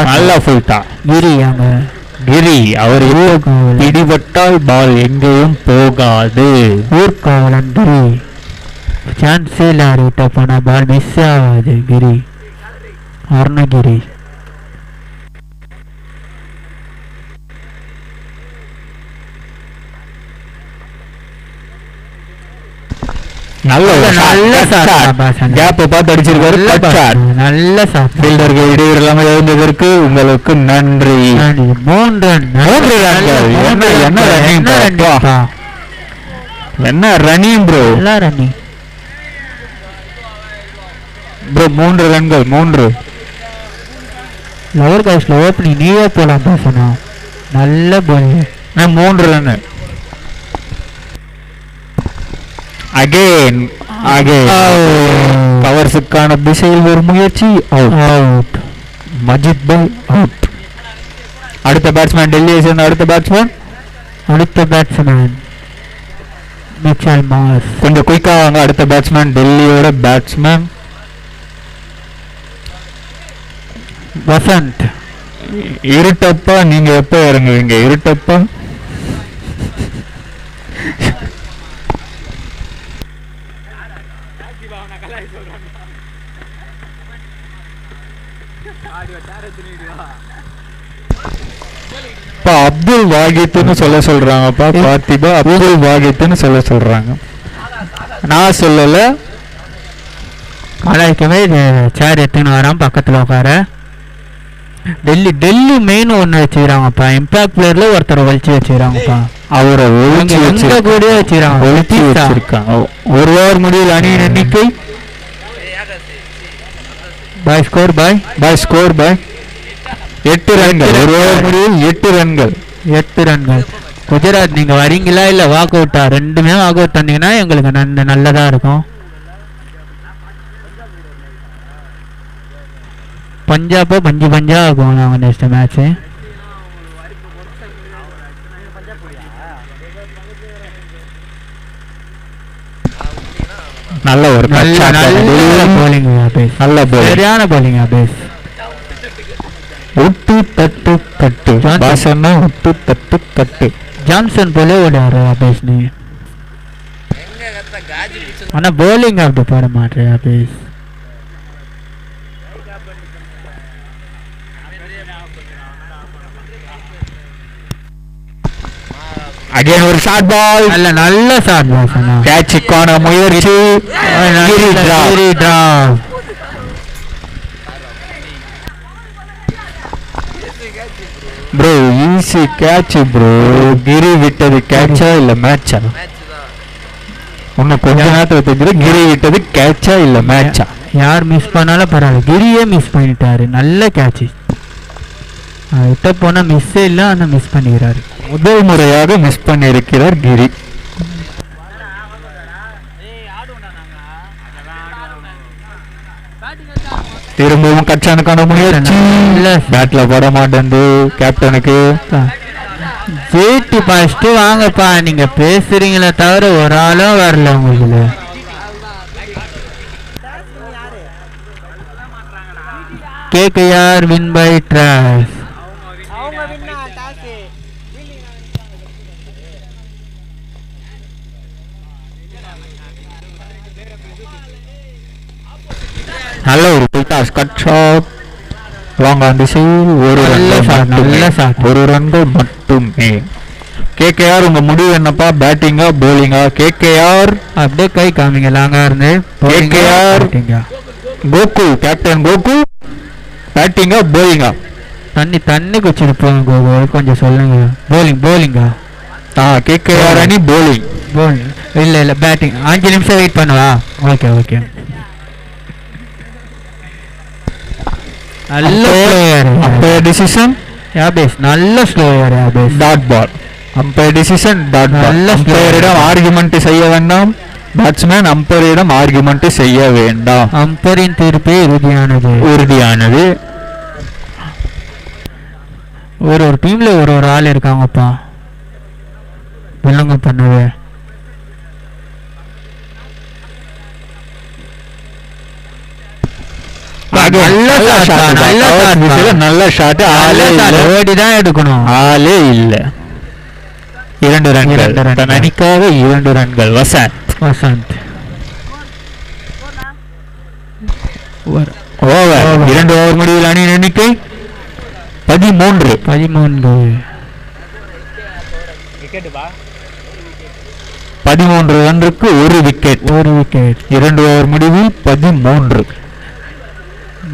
நல்ல ஃபுல்டா. கிரி அவர் பிடிபட்டால் பால் எங்கேயும் போகாது. ஊர்காவலன் கிரி சான்ஸே லாரிட்ட போன பால் மிஸ் ஆகாது. கிரி அருணகிரி நல்ல கேப் பார்த்து அடிச்சிருக்காரு. நல்ல ஃபீல்டர்கள் இடையூறு இல்லாம எழுந்ததற்கு உங்களுக்கு நன்றி. 3 என்ன ரன்னிங் ப்ரோ? ரன்னிங் ப்ரோ 3 ரன்கள். 3 லவர் காஸ்ட்ல ஓப்பனிங் நீயே போலாம் பேசணும். நல்ல பால். 3 ரன். அகைன் கவர்ஸுக்கான திசையில் ஒரு முயற்சி அவுட். மஜித் பாய் அவுட். அடுத்த பேட்ஸ்மேன் டெல்லியை சேர்ந்த அடுத்த பேட்ஸ்மேன் மிச்சல் மார்ஸ். கொஞ்சம் குயிக்கா வாங்க. அடுத்த பேட்ஸ்மேன் டெல்லியோட பேட்ஸ்மேன் வசந்த். இருட்டப்பா நீங்க எப்ப இறங்குவீங்க? இருட்டப்பா அப்துல் வாகித்னு சொல்ல சொல்றாங்கப்பா. பார்த்திபா அப்துல் வாகித்னு சொல்ல சொல்றாங்க. நான் சொல்லல. கலாய்க்கவே சேர் எடுத்துன்னு வரான் பக்கத்துல உட்கார. டெல்லி மெயின் ஒன்று வச்சுக்கிறாங்கப்பா. இம்பாக்ட் பிளேயர்ல ஒருத்தர் ஒழிச்சு வச்சுக்கிறாங்கப்பா. அவரை எங்க கூட வச்சுக்கிறாங்க. ஒழிச்சு வச்சிருக்காங்க. ஒரு ஓவர் முடிவில் அணியின் எண்ணிக்கை பாய் ஸ்கோர் 8 ரன்கள். ஒரு ஓவர் முடிவில் 8 ரன்கள். குஜராத் நீங்க வரீங்களா இல்ல வாக் அவுட்டா? ரெண்டுமே வாக் அவுட் தந்தீங்கன்னா எங்களுக்கு நல்லதா இருக்கும். பஞ்சாபோ பஞ்சா ஆகும் நாங்க நெக்ஸ்ட் மேட்ச். நல்ல ஒரு போலிங் சரியான போலிங் அபேஸ். ஒட்டு தட்டு கட்டு பாசன்னா ஒட்டு தட்டு கட்டு. ஜான்சன் போல ஓடாரு அபேஸ். நீ ஆனா போலிங் அப்படி போட மாட்டேன் அபேஸ். அகைன் ஒரு ஷார்ட் பால். நல்ல ஷார்ட் பால் சொன்னா. கேட்சுக்கான முயற்சி. Bro easy catch bro. Giri விட்டது கேட்சா இல்ல மேட்சா? இன்னும் கொஞ்ச நேரத்துல தெரிஞ்சது. கிரி விட்டது கேட்சா இல்ல மேட்சா? யார் மிஸ் பண்ணாலும் பரவாயில்ல. கிரியே மிஸ் பண்ணிட்டாரு. நல்ல கேட்ச். விட்ட போனா மிஸ்ஸே இல்லை. ஆனா மிஸ் பண்ணிக்கிறாரு. முதல் முறையாக மிஸ் பண்ணியிருக்கிறார் கிரி. திரும்பவும் கட்சானுக்கான முயற்சி. பேட்ல போட மாட்டேன் கேப்டனுக்கு. ஜெயிட்டு ஃபர்ஸ்ட் வாங்கப்பா. நீங்க பேசுறீங்களே தவிர ஒரு ஆளும் வரல உங்களுக்கு. KKR win by toss. நல்ல ஒரு toss. Cut shot long on திசையில் ஒரு ரன்கள் மட்டுமே. KKR உங்க முடிவு என்னப்பா? பேட்டிங்கா போலிங்கா? KKR அப்படியே கை காமிங்க லாங்கா இருந்து. KKR கோகு கேப்டன் கோகு பேட்டிங்கா போலிங்கா? தண்ணி குச்சிட்டு போங்க கோகு. கொஞ்சம் சொல்லுங்க. போலிங்கா? KKR அணி போலிங். இல்ல பேட்டிங். 5 நிமிஷம் வெயிட் பண்ணுவா. ஓகே. நல்ல அம்பையர் டிசிஷன் யாபேஸ். நல்ல slower Yabes. Dot ball. Umpire decision dot ball. அம்பையரிடம் ஆர்குமெண்ட் செய்ய வேண்டாம். பேட்ஸ்மேன் அம்பையரிடம் ஆர்குமெண்ட் செய்ய வேண்டாம். அம்பையரின் தீர்ப்பே உறுதியானது. ஒரு டீம்ல ஒரு ஆள் இருக்காங்கப்பா வில்லங்க பண்ணவே. நல்ல ஷாட். ஓடிதான் எடுக்கணும். ஆளே இல்ல. 2 ரன்கள். அணிக்காக 2 ரன்கள். வசந்த் ஓவர். 2 ஓவர் முடிவில் அணியின் எண்ணிக்கை 13. 13 ரன்னுக்கு 1 விக்கெட். 2 ஓவர் முடிவில் 13.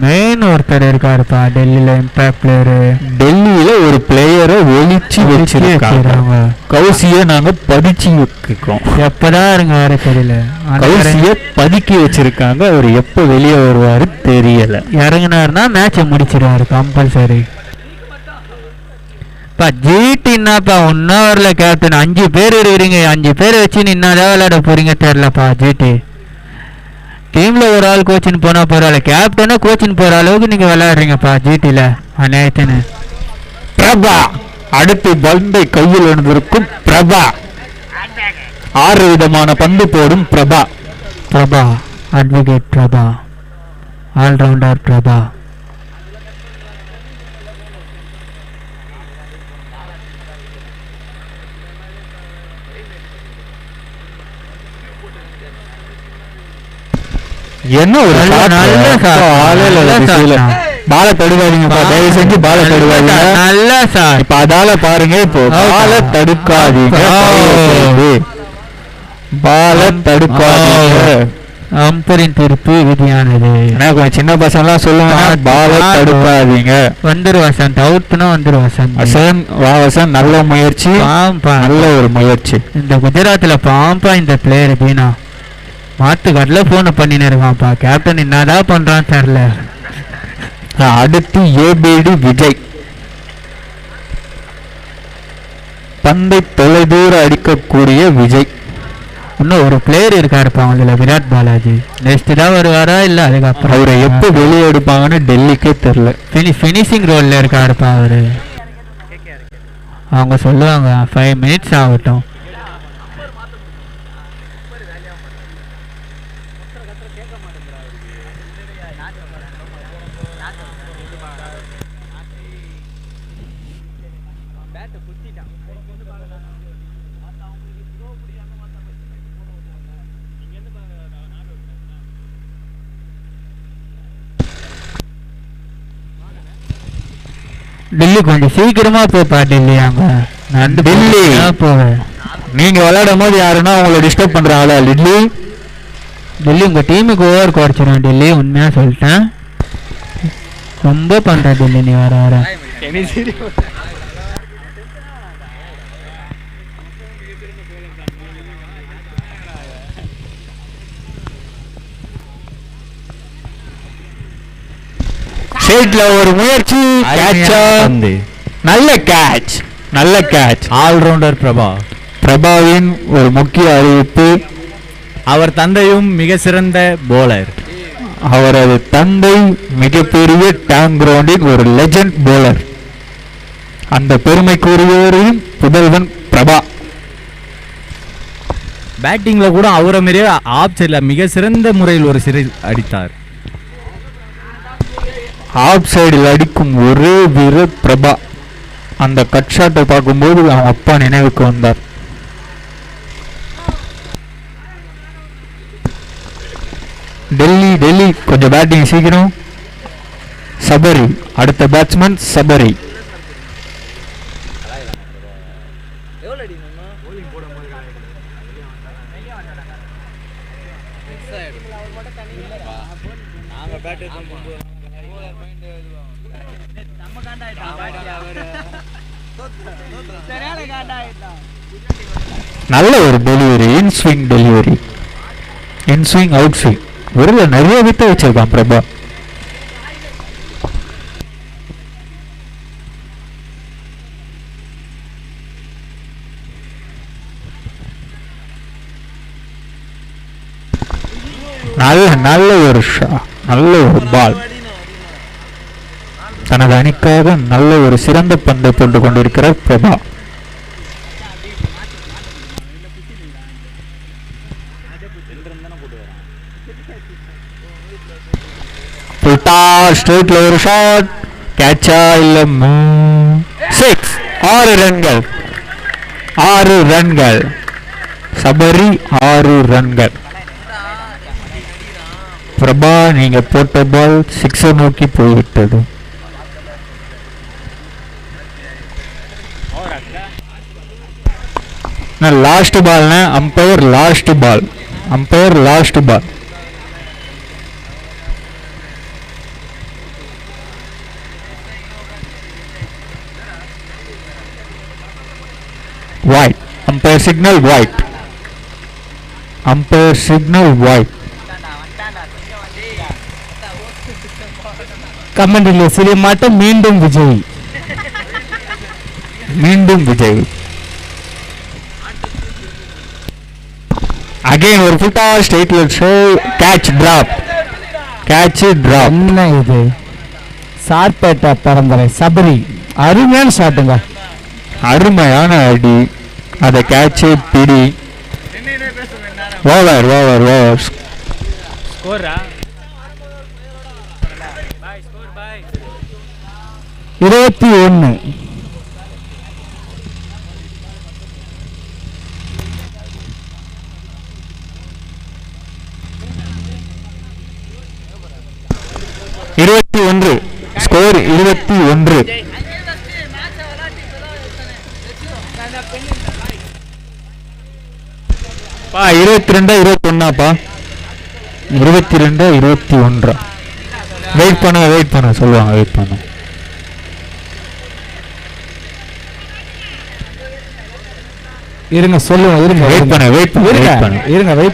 மெயின் ஒருத்தர் இருக்காருப்பா டெல்லியில. Impact player. டெல்லியில ஒரு பிளேயரை ஒழிச்சு வச்சிருக்காங்க. கௌசிய நாங்க பதிச்சு வைக்கிறோம். எப்பதான் இருங்க வேற தெரியல. கௌசிய பதுக்கி வச்சிருக்காங்க. அவர் எப்ப வெளியே வருவாரு தெரியல. இறங்கினாருன்னா மேட்சை முடிச்சிருவாரு கம்பல்சரி. ஜிடின்னாப்பா 1 ஓவர்ல கேப்டன் 5 பேர் இருக்கிறீங்க. 5 பேர் வச்சு என்னதான் விளையாட போறீங்க தெரியலப்பா. ஜிடி டீம்ல ஒரு ஆள் கோச்சின்னு போனா பரவாயில்ல, கேப்டனா கோச்சின்னு போற அளவுக்கு நீங்க விளையாடுறீங்கப்பா ஜிடில அநியாயத்தின்னு. பிரபா அடுத்து பந்தை கையில் எழுந்திருக்கும் பிரபா. 6 விதமான பந்து போடும் பிரபா. Prabha advocate Prabha, all rounder Prabha. என்ன ஒரு பால தடுக்காதீங்கப்பா, தயவு செஞ்சு பால தடுக்காதீங்க. நல்லா சார். இப்ப அதால பாருங்க, இப்போ பால தடுக்காதீங்க, பால தடுக்காதீங்க. அம்பரின் தீர்ப்பு விதியானது. கொஞ்சம் சின்ன பசங்க எல்லாம் சொல்லுவாங்க, பால தடுக்காதீங்க. வந்துரு வசந்த், அவுட்னா வந்துரு வசந்த். வசந்த் நல்ல முயற்சி, நல்ல ஒரு முயற்சி. இந்த குஜராத்ல பாம்பா இந்த பிளேயர் தீனா மாத்து கடல போன பண்ணின்னு இருக்கான்ப்பா. கேப்டன் என்னதான் பண்றான்னு தெரியல. அடுத்து ஏபிடி விஜய். பந்தை தொலைதூர அடிக்கக்கூடிய விஜய். இன்னும் ஒரு பிளேயர் இருக்காருப்பா அவங்கள, விராட் பாலாஜி. நெக்ஸ்ட் தான் வருவாரா இல்ல அதுக்கப்புறம் அவரை எப்போ வெளியே எடுப்பாங்கன்னு டெல்லிக்கே தெரியல. ஃபினிஷிங் ரோல்ல இருக்காருப்பா அவரு. அவங்க சொல்லுவாங்க 5 மினிட்ஸ் ஆகட்டும். டெல்லி கொஞ்சம் சீக்கிரமா போப்பா. டெல்லி அங்க டெல்லி போவேன். நீங்க விளையாடும் போது யாருன்னா உங்களை டிஸ்டர்ப் பண்றாங்களா? டெல்லி டெல்லி உங்க டீமுக்கு ஓவர் குறைச்சிடும். டெல்லி உண்மையா சொல்லிட்டேன், ரொம்ப பண்ற டெல்லி நீ வர வர. ஷேட்ல ஒரு முயற்சி, நல்ல கேட்ச், நல்ல கேட்ச். ஆல்ரவுண்டர் பிரபா. பிரபாவின் ஒரு முக்கிய அறிவிப்பு, அவர் தந்தையும் மிக சிறந்த போலர். அவரது தந்தை மிகப்பெரிய டேங் கிரவுண்டின் ஒரு லெஜண்ட் போலர். அந்த பெருமைக்குரியவரையும் புதல்வன் பிரபா. பேட்டிங்ல கூட அவரை மாரியே ஆப் சைட்ல மிக சிறந்த முறையில் ஒரு சிறை அடித்தார். ஆப் சைடில் அடிக்கும் ஒரே வீரர் பிரபா. அந்த கட் ஷாட்டை பார்க்கும்போது அவன் அப்பா நினைவுக்கு வந்தார். டெல்லி கொஞ்சம் பேட்டிங் சீக்கிரம். சபரி அடுத்த பேட்ஸ்மேன். சபரி நல்ல ஒரு டெலிவரி, இன் ஸ்விங் டெலிவரி, இன் ஸ்விங் அவுட் ஸ்விங். விரல நிறைய வித்த வச்சிருக்கான் பிரபா. நல்ல ஒரு நல்ல ஒரு பால். தனது அணிக்காக நல்ல ஒரு சிறந்த பந்தை போட்டுக் கொண்டிருக்கிறார் பிரபா. ஸ்ட்ரைட்ல ஒரு ஷாட், கேட்சா இல்ல. 6, 6 ரன்கள், 6 ரன்கள். சபரி 6 ரன்கள். பிரபா நீங்க போட்ட பால் 6 நோக்கி போய்விட்டது. Last ball umpire, last ball umpire, last ball. white, umpire signal white, umpire signal white. கமெண்டில் சிறிய மாட்டம் மீண்டும் விஜய். மீண்டும் விஜய். அகைன் ஒரு ஃபுட்டா ஸ்ட்ரைட்ல ஷோ கேட்ச் டிராப். என்ன இது சார்பேட்டா பரம்பரை சபரி அருமையான ஷாட்டுங்க. அருமையான அடி. அதை கேட்சை பிடி. ஓவர் 21. ஸ்கோர் 21. பா 22-21. 22-21. வெயிட் பண்ண சொல்லுவாங்க. வெயிட் பண்ண இருங்க சொல்லுங்க. வெயிட் பண்ண வெயிட்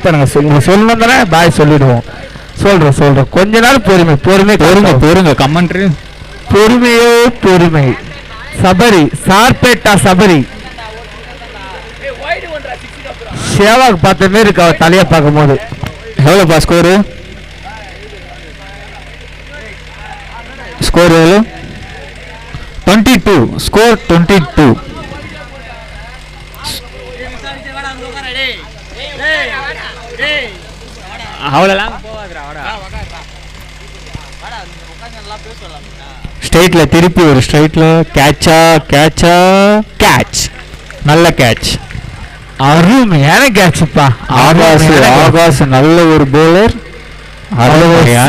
பண்ணுங்க. சொல்லணும் தானே பாய் சொல்லிடுவோம். சொல்றேன் கொஞ்ச நாள் பொறுமை. கமெண்ட்ரி பொறுமை. சபரி சார்பேட்டா சபரி சேவாக்கு பார்த்த மாரி இருக்கு அவர் தலையை பார்க்கும் போது. எவ்வளோப்பா ஸ்கோரு? ஸ்கோர் எவ்வளோ? 22. ஸ்கோர் 22. அவ்வளோலாம் போகாதுடா. ஸ்ட்ரைட்ல திருப்பி ஒரு ஸ்ட்ரைட்ல கேட்ச். நல்ல கேட்ச். அருமையான கேட்ச்ப்பா. ஆகாஷ் நல்ல ஒரு போலர்.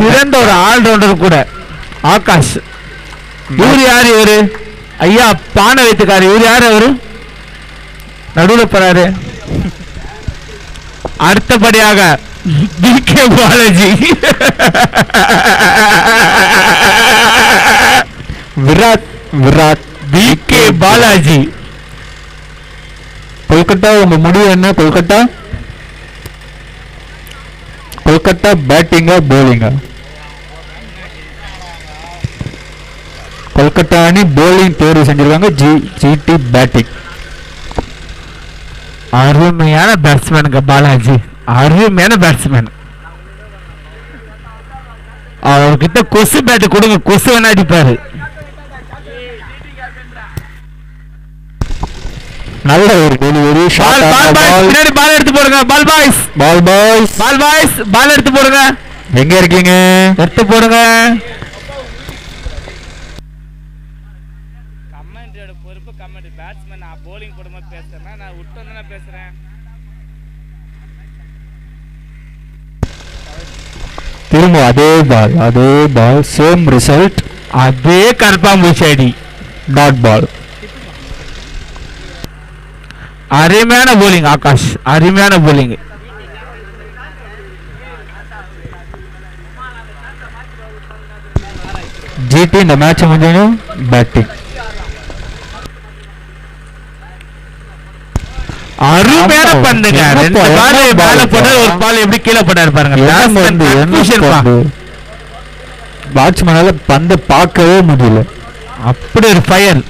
சிறந்த ஒரு ஆல்ரவுண்டர் கூட ஆகாஷ். இவரு யாரு? இவரு ஐயா பானை வைத்துக்காரு. இவரு யாரு? அவரு நடுவில் போறாரு. அடுத்தபடியாக பிகே பாலாஜி. விராட் பிகே பாலாஜி. கொல்கத்தா உங்க முடிவு என்ன? கொல்கத்தா பேட்டிங்கா போலிங்கா? கொல்கத்தா அணி போலிங் தேர்வு செஞ்சிருக்காங்க. GT batting. அருமையான பேட்ஸ்மேனுங்க பாலாஜி. அருமையான பேட்ஸ்மேன். அவர்கிட்ட கொசு பேட்டு கொடுங்க, கொசு வேணா அடிப்பாரு. நல்ல ஒரு டெலிவரி. பின்னாடி பால் எடுத்து போடுங்க. பால் எடுத்து போடுங்க. எங்க இருக்கீங்க? எடுத்து போடுங்க. கமெண்ட்ரியோட பொறுப்பு கமெண்ட். பேட்ஸ்மேன் நான் போலிங் போடும்போது பேசுறேன், நான் விட்டு வந்து பேசுறேன். திரும்ப அதே பால் சேம் ரிசல்ட். அதே கருப்பாம்பூச்சி அடி. Dot ball. அருமையான போலிங் ஆகாஷ். அருமையான போலிங். ஜிடி இந்த மேட்ச் முடிஞ்சதும் பேட்டிங். அருமையான பந்துங்க. ரெண்டு பால் போட ஒரு பால் எப்படி கீழே போட்டாரு பாருங்க. பேட்ஸ்மேனால பந்தை பார்க்கவே முடியல. அப்படி ஒரு ஃபயர்.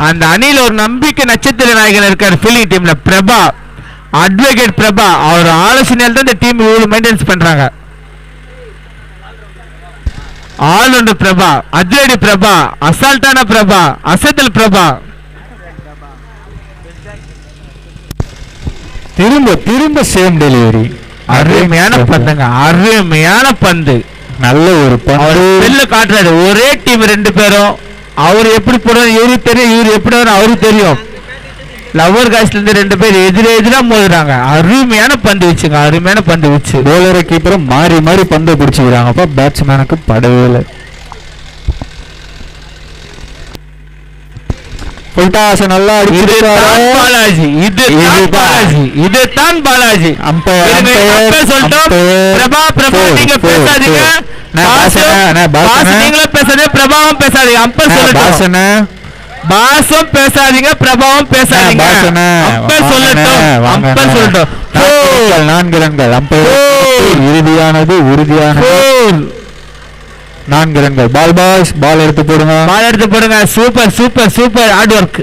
அந்த அணியில ஒரு நம்பிக்கை நட்சத்திர நாயகன் இருக்காரு ஃபீல்டிங் டீம்ல, பிரபா. அட்வொகேட் பிரபா. அவர் ஆலோசனையால் தான் இந்த டீம் இவ்வளவு மெயின்டைன்ஸ் பண்றாங்க. ஆல்ரவுண்டர் பிரபா, அதிரடி பிரபா, அசால்ட்டான பிரபா, அசத்தல் பிரபா. திரும்ப சேம் டெலிவரி. அருமையான பந்துங்க. அருமையான பந்து. நல்ல ஒரு பந்து. வெளில காட்டுறாரு. ஒரே டீம் ரெண்டு பேரும். அவர் எப்படி போடுறாரு இவருக்கு தெரியும், இவரு எப்படி வரும் அவருக்கு தெரியும். லவர் காய்ஸ்ல இருந்து ரெண்டு பேர் எதிரா மோதுறாங்க. அருமையான பந்து வச்சுங்க. அருமையான பந்து வச்சு போலரை கீப்பரும் மாறி பந்தை பிடிச்சிக்கிறாங்கப்பா. பேட்ஸ்மேனுக்கு படவே இல்லை. நல்லா பாலாஜி. இதுதான் பாலாஜி. நீங்க பேசாதீங்க. பிரபாவம் பேசாதீங்க. அம்பர் சொல்லட்டும். பாசம் பேசாதீங்க, பிரபாவம் பேசாதீங்க. அம்பர் சொல்லட்டும். 4 ரன்கள். உறுதியானது 4 ரன்கள். பால் எடுத்து போடுங்க. Super hard work.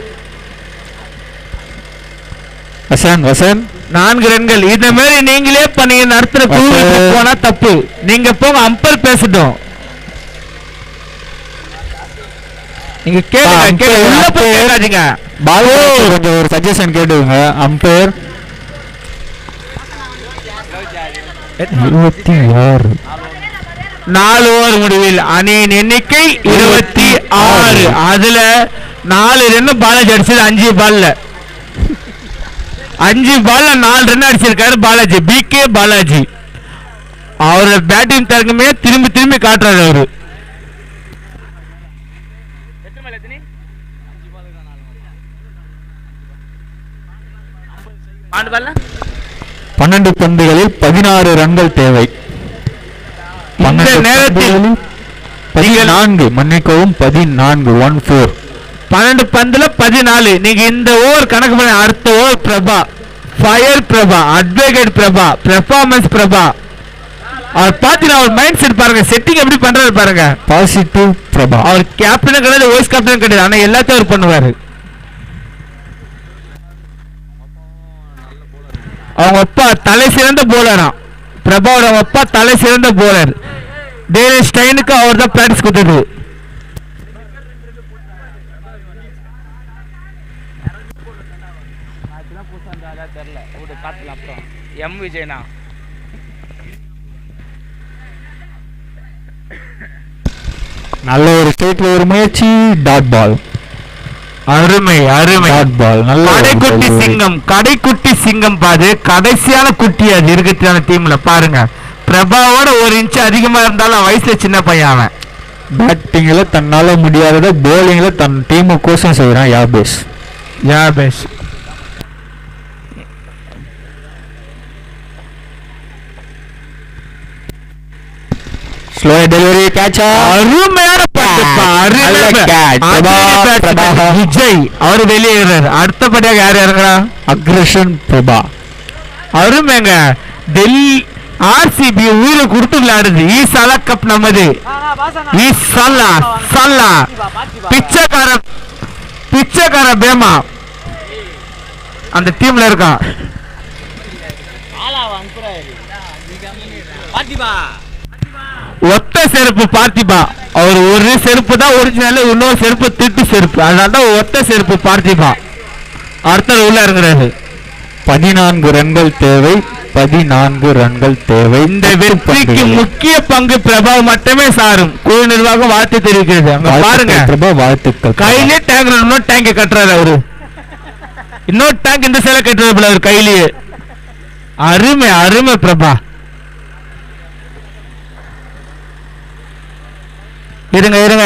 Vasan Vasan 4 ரன்கள். இந்த மாதிரி நீங்களே பண்ணீங்க நடத்துற போனா தப்பு. நீங்க போங்க, அம்பர் பேசட்டும். நீங்க கேளுங்க, உள்ள போய் கேட்காதீங்க. கொஞ்சம் ஒரு சஜஷன் கேட்டுங்க. அம்பையர் 26. 4 ஓவர் முடிவில் அணியின் எண்ணிக்கை 26. அதுல 4 ரன் பாலாஜி அடிச்சது. 5 பால்ல 4 ரன் அடிச்சிருக்காரு பாலாஜி. பிகே பாலாஜி அவரோட பேட்டிங் தரக்குமே திரும்பி திரும்பி காட்டுறாரு அவரு. 12 பந்துகளில் 16 ரன்கள் தேவை. இந்த நேரத்தில் 14, மன்னிக்கவும் 14, 14. 12 பந்துல 14. நீங்க இந்த ஓவர் கணக்கு பண்ண அடுத்த over Prabha, fire Prabha, advocate Prabha, performance Prabha. அவர் பாத்தீங்கன்னா அவர் மைண்ட் செட் பாருங்க, செட்டிங் எப்படி பண்றாரு பாருங்க. பாசிட்டிவ் பிரபா. அவர் கேப்டனும் கிடையாது, வைஸ் கேப்டனும் கிடையாது, ஆனா எல்லாத்தையும் அவர் பண்ணுவாரு. அவங்க அப்பா தலை சிறந்த போலரா. பிரபாவோட அப்பா தலை சிறந்த போலர். டேனிஷ் ஸ்டைனுக்கு அவர் தான் பிராக்டிஸ் கொடுத்தது. நல்ல ஒரு ஸ்டேட்ல ஒரு முயற்சி. Dot ball. அருமை அருமை. Dot ball. நல்ல கடைக்குட்டி சிங்கம், கடைக்குட்டி சிங்கம். பாது கடைசியான குட்டி அது இருக்கிற டீம்ல பாருங்க. பிரபாவோட 1 இன்ச் அதிகமா இருந்தாலும் வயசுல சின்ன பையன் அவன். பேட்டிங்ல தன்னால முடியாதத போலிங்ல தன் டீமுக்கோசம் செய்யறான். யாபேஸ். Slow delivery catch. அருமையான விஜய் அவரு வெளியேறாரு. அடுத்தபடியாக யார் இறங்குறா? அக்ரஷன் பிரபா. அருமைங்க. டெல்லி ஆர்சிபி உயிரை கொடுத்து விளையாடுது. ஈசாலா கப் நமது. பிச்சைக்கார பேமா அந்த டீம்ல இருக்கான். ஒத்த செருப்பு பார்த்திபா. அவர் ஒரு செருப்பு தான் ஒரிஜினல், இன்னொரு செருப்பு திட்டு செருப்பு. அதனாலதான் ஒத்த செருப்பு பார்த்திபா. அடுத்த உள்ள இறங்குறாரு. 14 ரன்கள் தேவை. 14 ரன்கள் தேவை. இந்த வெற்றிக்கு முக்கிய பங்கு பிரபா மட்டுமே சாரும். குழு நிர்வாகம் வாழ்த்து தெரிவிக்கிறது. அங்க பாருங்க பிரபா, வாழ்த்துக்கள். கையிலே டேங்க் இன்னொரு டேங்க கட்டுறாரு அவரு. இன்னொரு டேங்க் இந்த சேலை கட்டுறது அவர் கையிலேயே. அருமை அருமை பிரபா. இருங்க இருங்க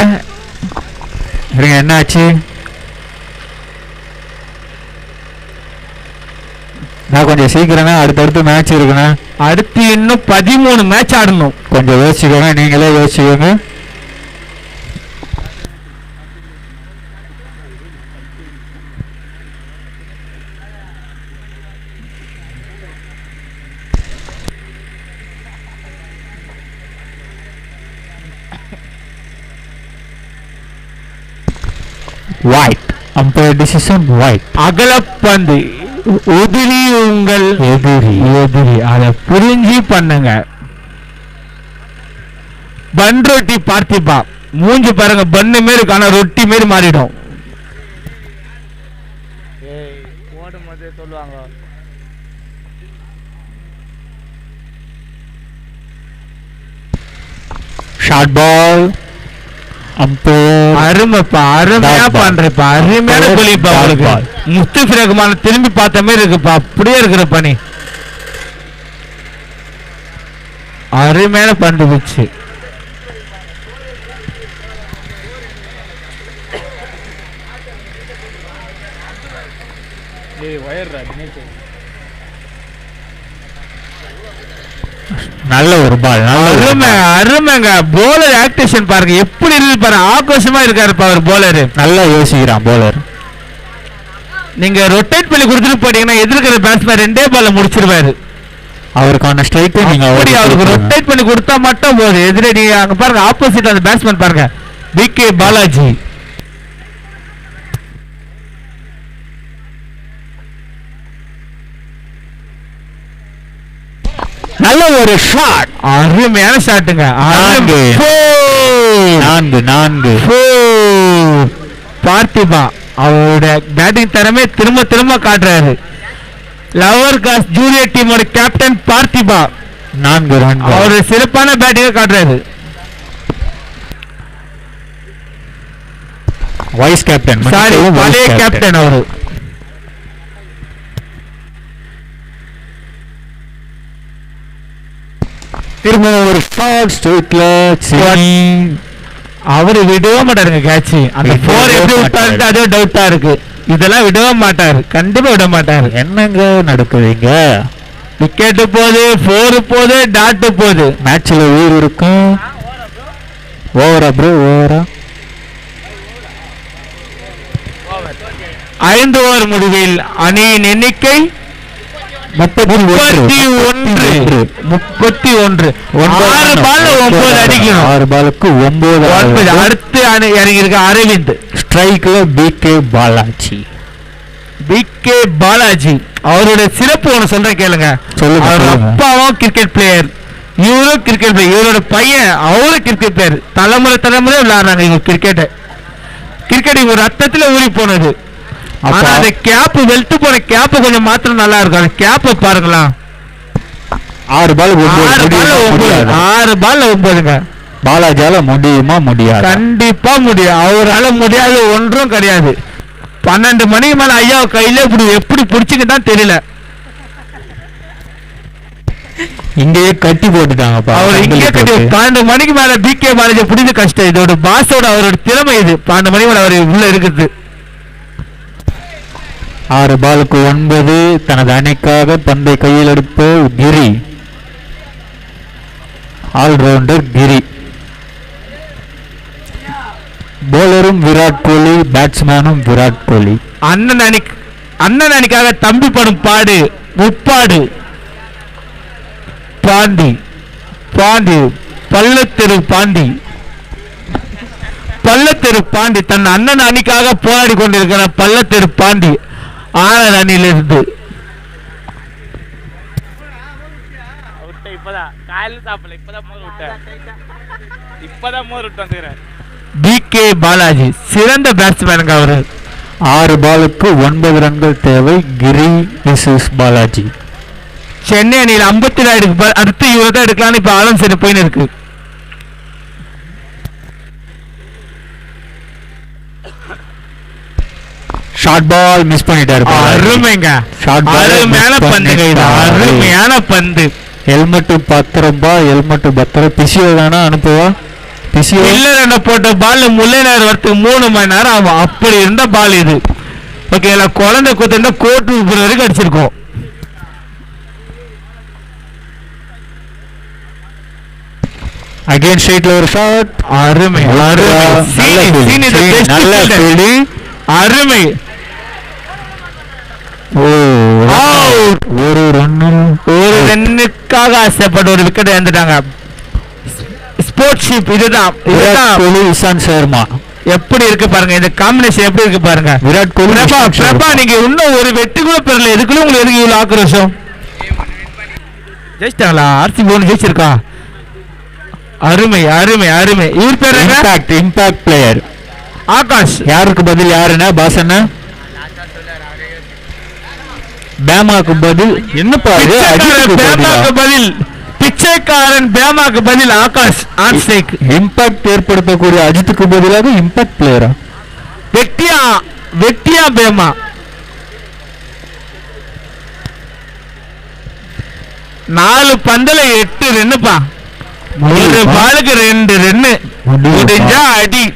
இருங்க, என்ன ஆச்சு? நான் கொஞ்சம் சீக்கிரமே அடுத்தடுத்து மேட்ச் இருக்குண்ணே. அடுத்து இன்னும் 13 மேட்ச் ஆடணும். கொஞ்சம் யோசிச்சுக்கோங்க, நீங்களே யோசிச்சுக்கோங்க. White. Umpire decision white. அகலப்பந்து உதிரி உங்கள் எதிரி. அதை புரிஞ்சு பண்ணுங்க. பன் ரொட்டி பார்த்திபா. மூஞ்சி பாருங்க, பண்ணு மாரி இருக்கு, ஆனா ரொட்டி மாரி மாறிடும். Short ball. அருமைப்பா, அருமையா பண்றப்பா, அருமையான புலிப்பா. உங்களுக்கு முஸ்தபிர் ரஹ்மான் திரும்பி பார்த்த மாதிரி இருக்குப்பா. அப்படியே இருக்கிற பணி அருமையான பந்து வச்சு. நல்ல ஒரு பால். அருமை அருமைங்க. போலர் ஆக்டிவேஷன் பாருங்க, எப்படி இருக்கு பாருங்க. ஆக்ரோஷமா இருக்காருப்பா அவர் போலர். நல்லா யோசிக்கிறான் போலர். நீங்க ரொட்டேட் பண்ணி கொடுத்துட்டு போட்டீங்கன்னா எதிர்க்கிற பேட்ஸ்மேன் 2 பால்ல முடிச்சிருவாரு. அவருக்கான ஸ்ட்ரைக் நீங்க அவருக்கு ரொட்டேட் பண்ணி கொடுத்தா மட்டும் போதும். எதிரடி அங்க பாருங்க, ஆப்போசிட் அந்த பேட்ஸ்மேன் பாருங்க, பிகே பாலாஜி. நல்ல ஒரு ஷாட். அருமையான ஷாட்டுங்க. நான்கு. 4. பார்த்திபா அவருடைய பேட்டிங் திறமை திரும்ப திரும்ப காட்டுறாரு. லவர் காஸ் ஜூனியர் டீமோட கேப்டன் பார்த்திபா 4 ரன்கள். அவருடைய சிறப்பான பேட்டிங்கை காட்டுறாரு. வைஸ் கேப்டன், சாரி, பழைய கேப்டன் அவரு. திரும்ப ஒரு ஷாட் ஸ்ட்ரைட்ல அவரு விடவே மாட்டாருங்க கேட்ச். அந்த விடவே 4 எப்படி மாட்டாரு. விட்டாரு அதே டவுட்டா இருக்கு. இதெல்லாம் விடவே மாட்டாரு, கண்டிப்பா விட மாட்டாரு. என்னங்க நடக்குதுங்க? விக்கெட் போகுது, 4 போகுது, டாட் போகுது. மேட்ச்ல உயிர் இருக்கும். ஓவரா ப்ரோ, ஓவரா? 5 ஓவர் முடிவில் அணியின் எண்ணிக்கை 31. 31. 6 பால் 9 அடிக்கணும். 6 பாலுக்கு 9. அடுத்து இறங்கியிருக்க அரவிந்த். ஸ்ட்ரைக்ல பிகே பாலாஜி. பிகே பாலாஜி அவருடைய சிறப்பு ஒன்று சொல்றேன் கேளுங்க. சொல்லுங்க, அவர் சொல்லுங்க. அப்பாவும் கிரிக்கெட் பிளேயர், இவரும் கிரிக்கெட் பிளேயர். இவரோட பையன் அவரும் கிரிக்கெட் பிளேயர். தலைமுறை விளையாடுறாங்க இவங்க கிரிக்கெட். இவங்க ரத்தத்துல ஊறி போனது. ஆனா அந்த கேப் வெளுத்து போன கேப் கொஞ்சம் மாத்திரம் நல்லா இருக்கும். அந்த கேப்பை பாருங்களா. 6 பால் 9ங்க. பாலாஜியால முடியுமா? முடியாது. கண்டிப்பா முடியும். அவரால முடியாது ஒன்றும் கிடையாது. 12 மணிக்கு மேல ஐயா கையில எப்படி பிடிச்சுக்கிட்டான் தெரியல. இங்கேயே கட்டி போட்டுட்டாங்க. அவர் இங்கே கட்டி 12 மணிக்கு மேல பிகே பாலாஜி பிடிச்ச கஷ்டம். இதோட பாஸோட அவரோட திறமை இது. 12 மணிக்கு மேல அவர் உள்ள இருக்குது. 6 பாலுக்கு 9. தனது அணிக்காக பந்தை கையில் எடுப்பு கிரி. ஆல்ரவுண்டர் கிரி. போலரும் விராட் கோலி, பேட்ஸ்மேனும் விராட் கோலி. அண்ணன் அணிக்காக தம்பி படும் பாடு முப்பாடு. பாண்டி பள்ளத்தெரு பாண்டி தன் அண்ணன் அணிக்காக போராடி கொண்டிருக்கிற பள்ளத்தெரு பாண்டி 6 அணியிலிருந்து. பிகே பாலாஜி சிறந்த பேட்ஸ்மேனுங்க அவரு. 6 பாலுக்கு 9 ரன்கள் தேவை. கிரி விசஸ் பாலாஜி. சென்னை அணியில் 54 அடுத்து இவரை தான் எடுக்கலாம்னு இப்ப ஆலோசனை போயின்னு இருக்கு. ஷார்ட் பால் மிஸ் பண்ணிட்டாரு. அருமைங்க. ஷார்ட் பால் அருமையான பந்துங்க இது. அருமையான பந்து. ஹெல்மெட் பத்திரம்பா. ஹெல்மெட் பத்திரம். பிசியோ தானே அனுப்புவா? பிசியோ இல்ல போட்ட பால் முல்லை நேரம் வரத்துக்கு 3 மணி நேரம் ஆகும். அப்படி இருந்த பால் இது. ஓகேங்களா? குழந்தை குத்திருந்தா கோட்டு வரைக்கும் அடிச்சிருக்கோம். அகைன் ஸ்ட்ரைட்ல ஒரு ஷாட். அருமை அருமை. ஒரு ரன்னுக்காக ஆசைப்பட்ட ஒரு விக்கெட் இழந்துட்டாங்க. ஸ்போர்ட்ஷிப் இதுதான். இஷாந்த் சர்மா எப்படி இருக்கு பாருங்க. இந்த காம்பினேஷன் எப்படி இருக்கு பாருங்க. விராட் கோலி பிரபா நீங்க இன்னும் ஒரு வெற்றி கூட பெறல. இதுக்குள்ள உங்களுக்கு எதுக்கு இவ்வளவு ஆக்ரோஷம்? ஜெயிச்சிட்டாங்களா? ஆர்சிபி ஒன்று ஜெயிச்சிருக்கா. அருமை. இவர் பேர் இம்பாக்ட் பிளேயர் ஆகாஷ். யாருக்கு பதில் யாருன்னா பாசன்னா பேமாக்கு பதில். என்னப்பா பேமாக்கு பதில் பிச்சைக்காரன். பேமாக்கு பதில் ஆகாஷ். ஆன்ஸ்டேக். இம்பாக்ட் ஏற்படுத்தக்கூடிய அஜித்துக்கு பதிலாக இம்பாக்ட் பிளேயரா? வெட்டியா பேமா. 4 பந்துல 8 ரன்னுப்பா. ஒரு பாலுக்கு 2 ரன்னு. முடிஞ்சா அடி.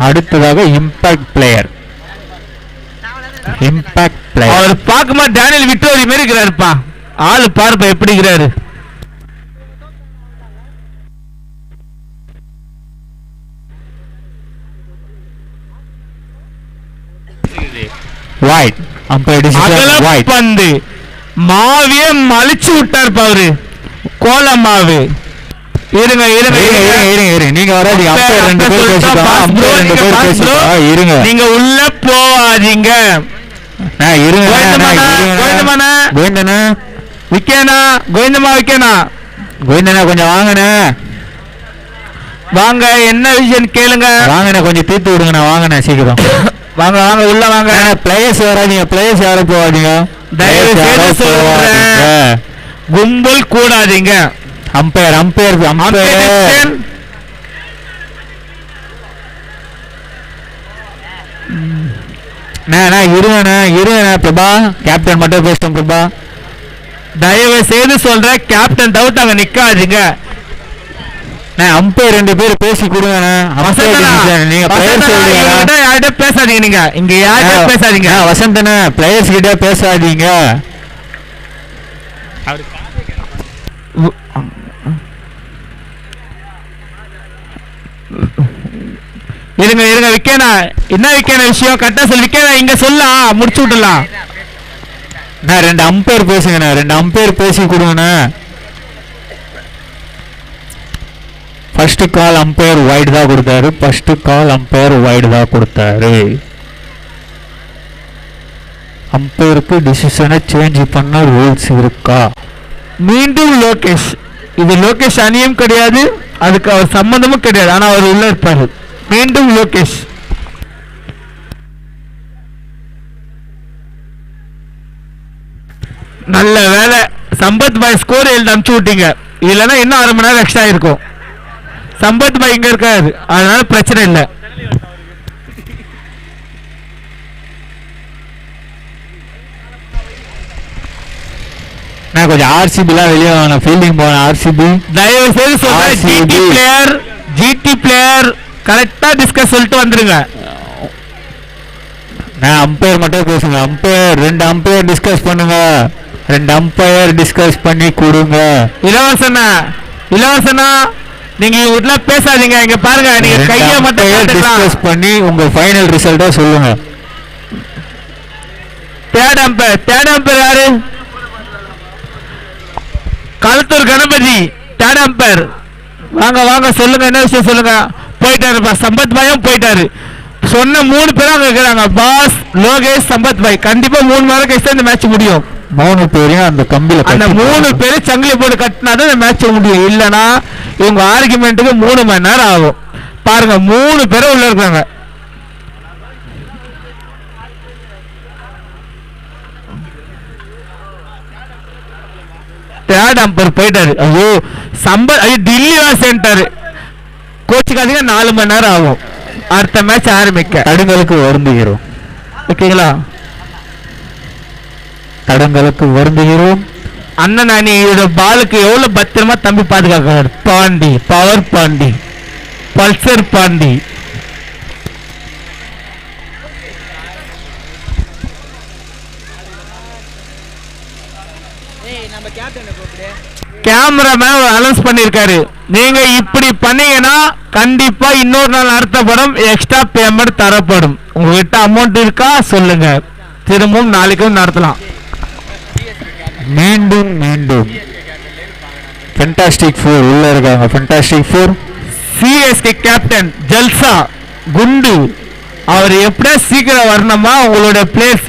அடுத்ததாக இம்பாக்ட் பிளேயர். அவர் பார்க்கும்போது டேனியல் விட்டோரி மாதிரி இருக்கிறாருப்பா. ஆளு பாருப்பா எப்படி இருக்கிறாரு. பந்து மாவிய மலிச்சு விட்டார் பாரு. கோல மாவு. இருங்க நீங்க வராதீங்க. நீங்க உள்ள போவாதீங்க. இருங்க கோவிந்தமாண்ணா கோவிந்தண்ணா விக்கேனா விக்கேனா கோவிந்தண்ணா கொஞ்சம் வாங்கண்ணே. வாங்க, என்ன விஷயம் கேளுங்க. வாங்கண்ணே, கொஞ்சம் தீர்த்து விடுங்கண்ணா. வாங்கண்ணே சீக்கிரம் வாங்க வாங்க உள்ள வாங்க. பிளேயர்ஸ் வராதீங்க, பிளேயர்ஸ் யாரும் போகாதீங்க. தயவு செய்து சொல்றேன், கும்பல் கூடாதீங்க. அம்பையர் இருங்கண்ணா பிரபா, கேப்டன் மட்டும் பேசிட்டோம் பிரபா. தயவு செய்து சொல்ற, கேப்டன் டவுட் அங்க நிக்காதீங்க. அம்பையர் 2 பேர் பேசி கொடுங்கண்ணா. நீங்க யார்கிட்ட பேசாதீங்க, நீங்க இங்க யார்கிட்ட பேசாதீங்க. வசந்தண்ணா, பிளேயர்ஸ் கிட்ட பேசாதீங்க. இருங்க விக்கேனா, என்ன விக்கேனா விஷயம் கரெக்டா சொல்லி விக்கேனா இங்க சொல்லலாம், முடிச்சு விட்டுலாம். 2 அம்பையர் பேசுங்கண்ணா, 2 அம்பையர் பேசி கொடுங்கண்ணா. ஃபர்ஸ்ட் கால் அம்பையர் வைட் தான் கொடுத்தாரு. அம்பையருக்கு டிசிஷனை சேஞ்ச் பண்ண ரூல்ஸ் இருக்கா? மீண்டும் லோகேஷ், இது லோகேஷ் அணியும் கிடையாது, அதுக்கு அவர் சம்பந்தமும் கிடையாது, ஆனா அவர் உள்ள இருப்பாரு. மீண்டும் லோகேஷ். நல்ல வேலை சம்பத் பாய் ஸ்கோர் எழுதி அனுப்பிச்சு விட்டீங்க, இல்லைன்னா இன்னும் 1/2 மணி நேரம் எக்ஸ்ட்ரா இருக்கும். சம்பத் பாய் இங்க இருக்காரு, அதனால பிரச்சனை இல்லை. கொஞ்சம் ஆர்சிபி எல்லாம் வெளியே வாங்க, ஃபீல்டிங் போன ஆர்சிபி. தயவு செய்து சொல்றேன், ஜிடி பிளேயர் கரெக்டா டிஸ்கஸ் சொல்லிட்டு வந்துருங்க. அம்பையர் மட்டும் பேசுங்க. அம்பையர் 2 அம்பையர் டிஸ்கஸ் பண்ணுங்க. 2 அம்பையர் டிஸ்கஸ் பண்ணி கொடுங்க. இளவரசனா நீங்க வீட்ல பேசாதீங்க, இங்க பாருங்க, நீங்க கையை மட்டும் டிஸ்கஸ் பண்ணி உங்க ஃபைனல் ரிசல்ட்டா சொல்லுங்க. தேர்ட் அம்பையர் யாரு? Kalathur Ganapathi third umpire. வாங்க சொல்லுங்க, என்ன விஷயம் சொல்லுங்க. போயிட்டாரு சம்பத் பாயும் போயிட்டாரு. சொன்ன 3 பேரும் அங்க இருக்கிறாங்க, பாஸ், லோகேஷ், சம்பத் பாய். கண்டிப்பா 3 மணி நேரம் கழிச்சு இந்த மேட்ச் முடியும். 3 பேரையும் அந்த கம்பியில, அந்த 3 பேரும் சங்கிலி போட்டு கட்டினாதான் இந்த மேட்ச் முடியும். இல்லைன்னா இவங்க ஆர்குமெண்ட்டுக்கு 3 மணி நேரம் ஆகும். பாருங்க, 3 பேரும் உள்ள இருக்காங்க. தேர்ட் அம்பர் போயிட்டாரு. டில்லி வாசன்ட்டாரு. கோச்சுக்காதீங்க, 4 மணி நேரம் ஆகும் அடுத்த மேட்ச் ஆரம்பிக்க. தடங்களுக்கு வருந்துகிறோம், ஓகேங்களா? தடங்களுக்கு வருந்துகிறோம். அண்ணன் அணியோட பாலுக்கு எவ்வளவு பத்திரமா தம்பி பாதுகாக்கிறார். Pandi, power Pandi, Pulsar Pandi. Cameraman announce பண்ணிருக்காரு, நீங்க இப்படி பண்ணீங்கன்னா கண்டிப்பா இன்னொரு நாள் நடத்தப்படும், எக்ஸ்ட்ரா பேமெண்ட் தரப்படும். உங்ககிட்ட அமௌண்ட் இருக்கா சொல்லுங்க, திரும்பவும் நாளைக்கும் நடத்தலாம். மீண்டும் ஃபென்டாஸ்டிக் 4 உள்ள இருக்காங்க. ஃபென்டாஸ்டிக் 4 சிஎஸ்கே கேப்டன் ஜல்சா குண்டு, அவர் எப்படியா சீக்கிரம் வரணுமா. உங்களோட பிளேஸ்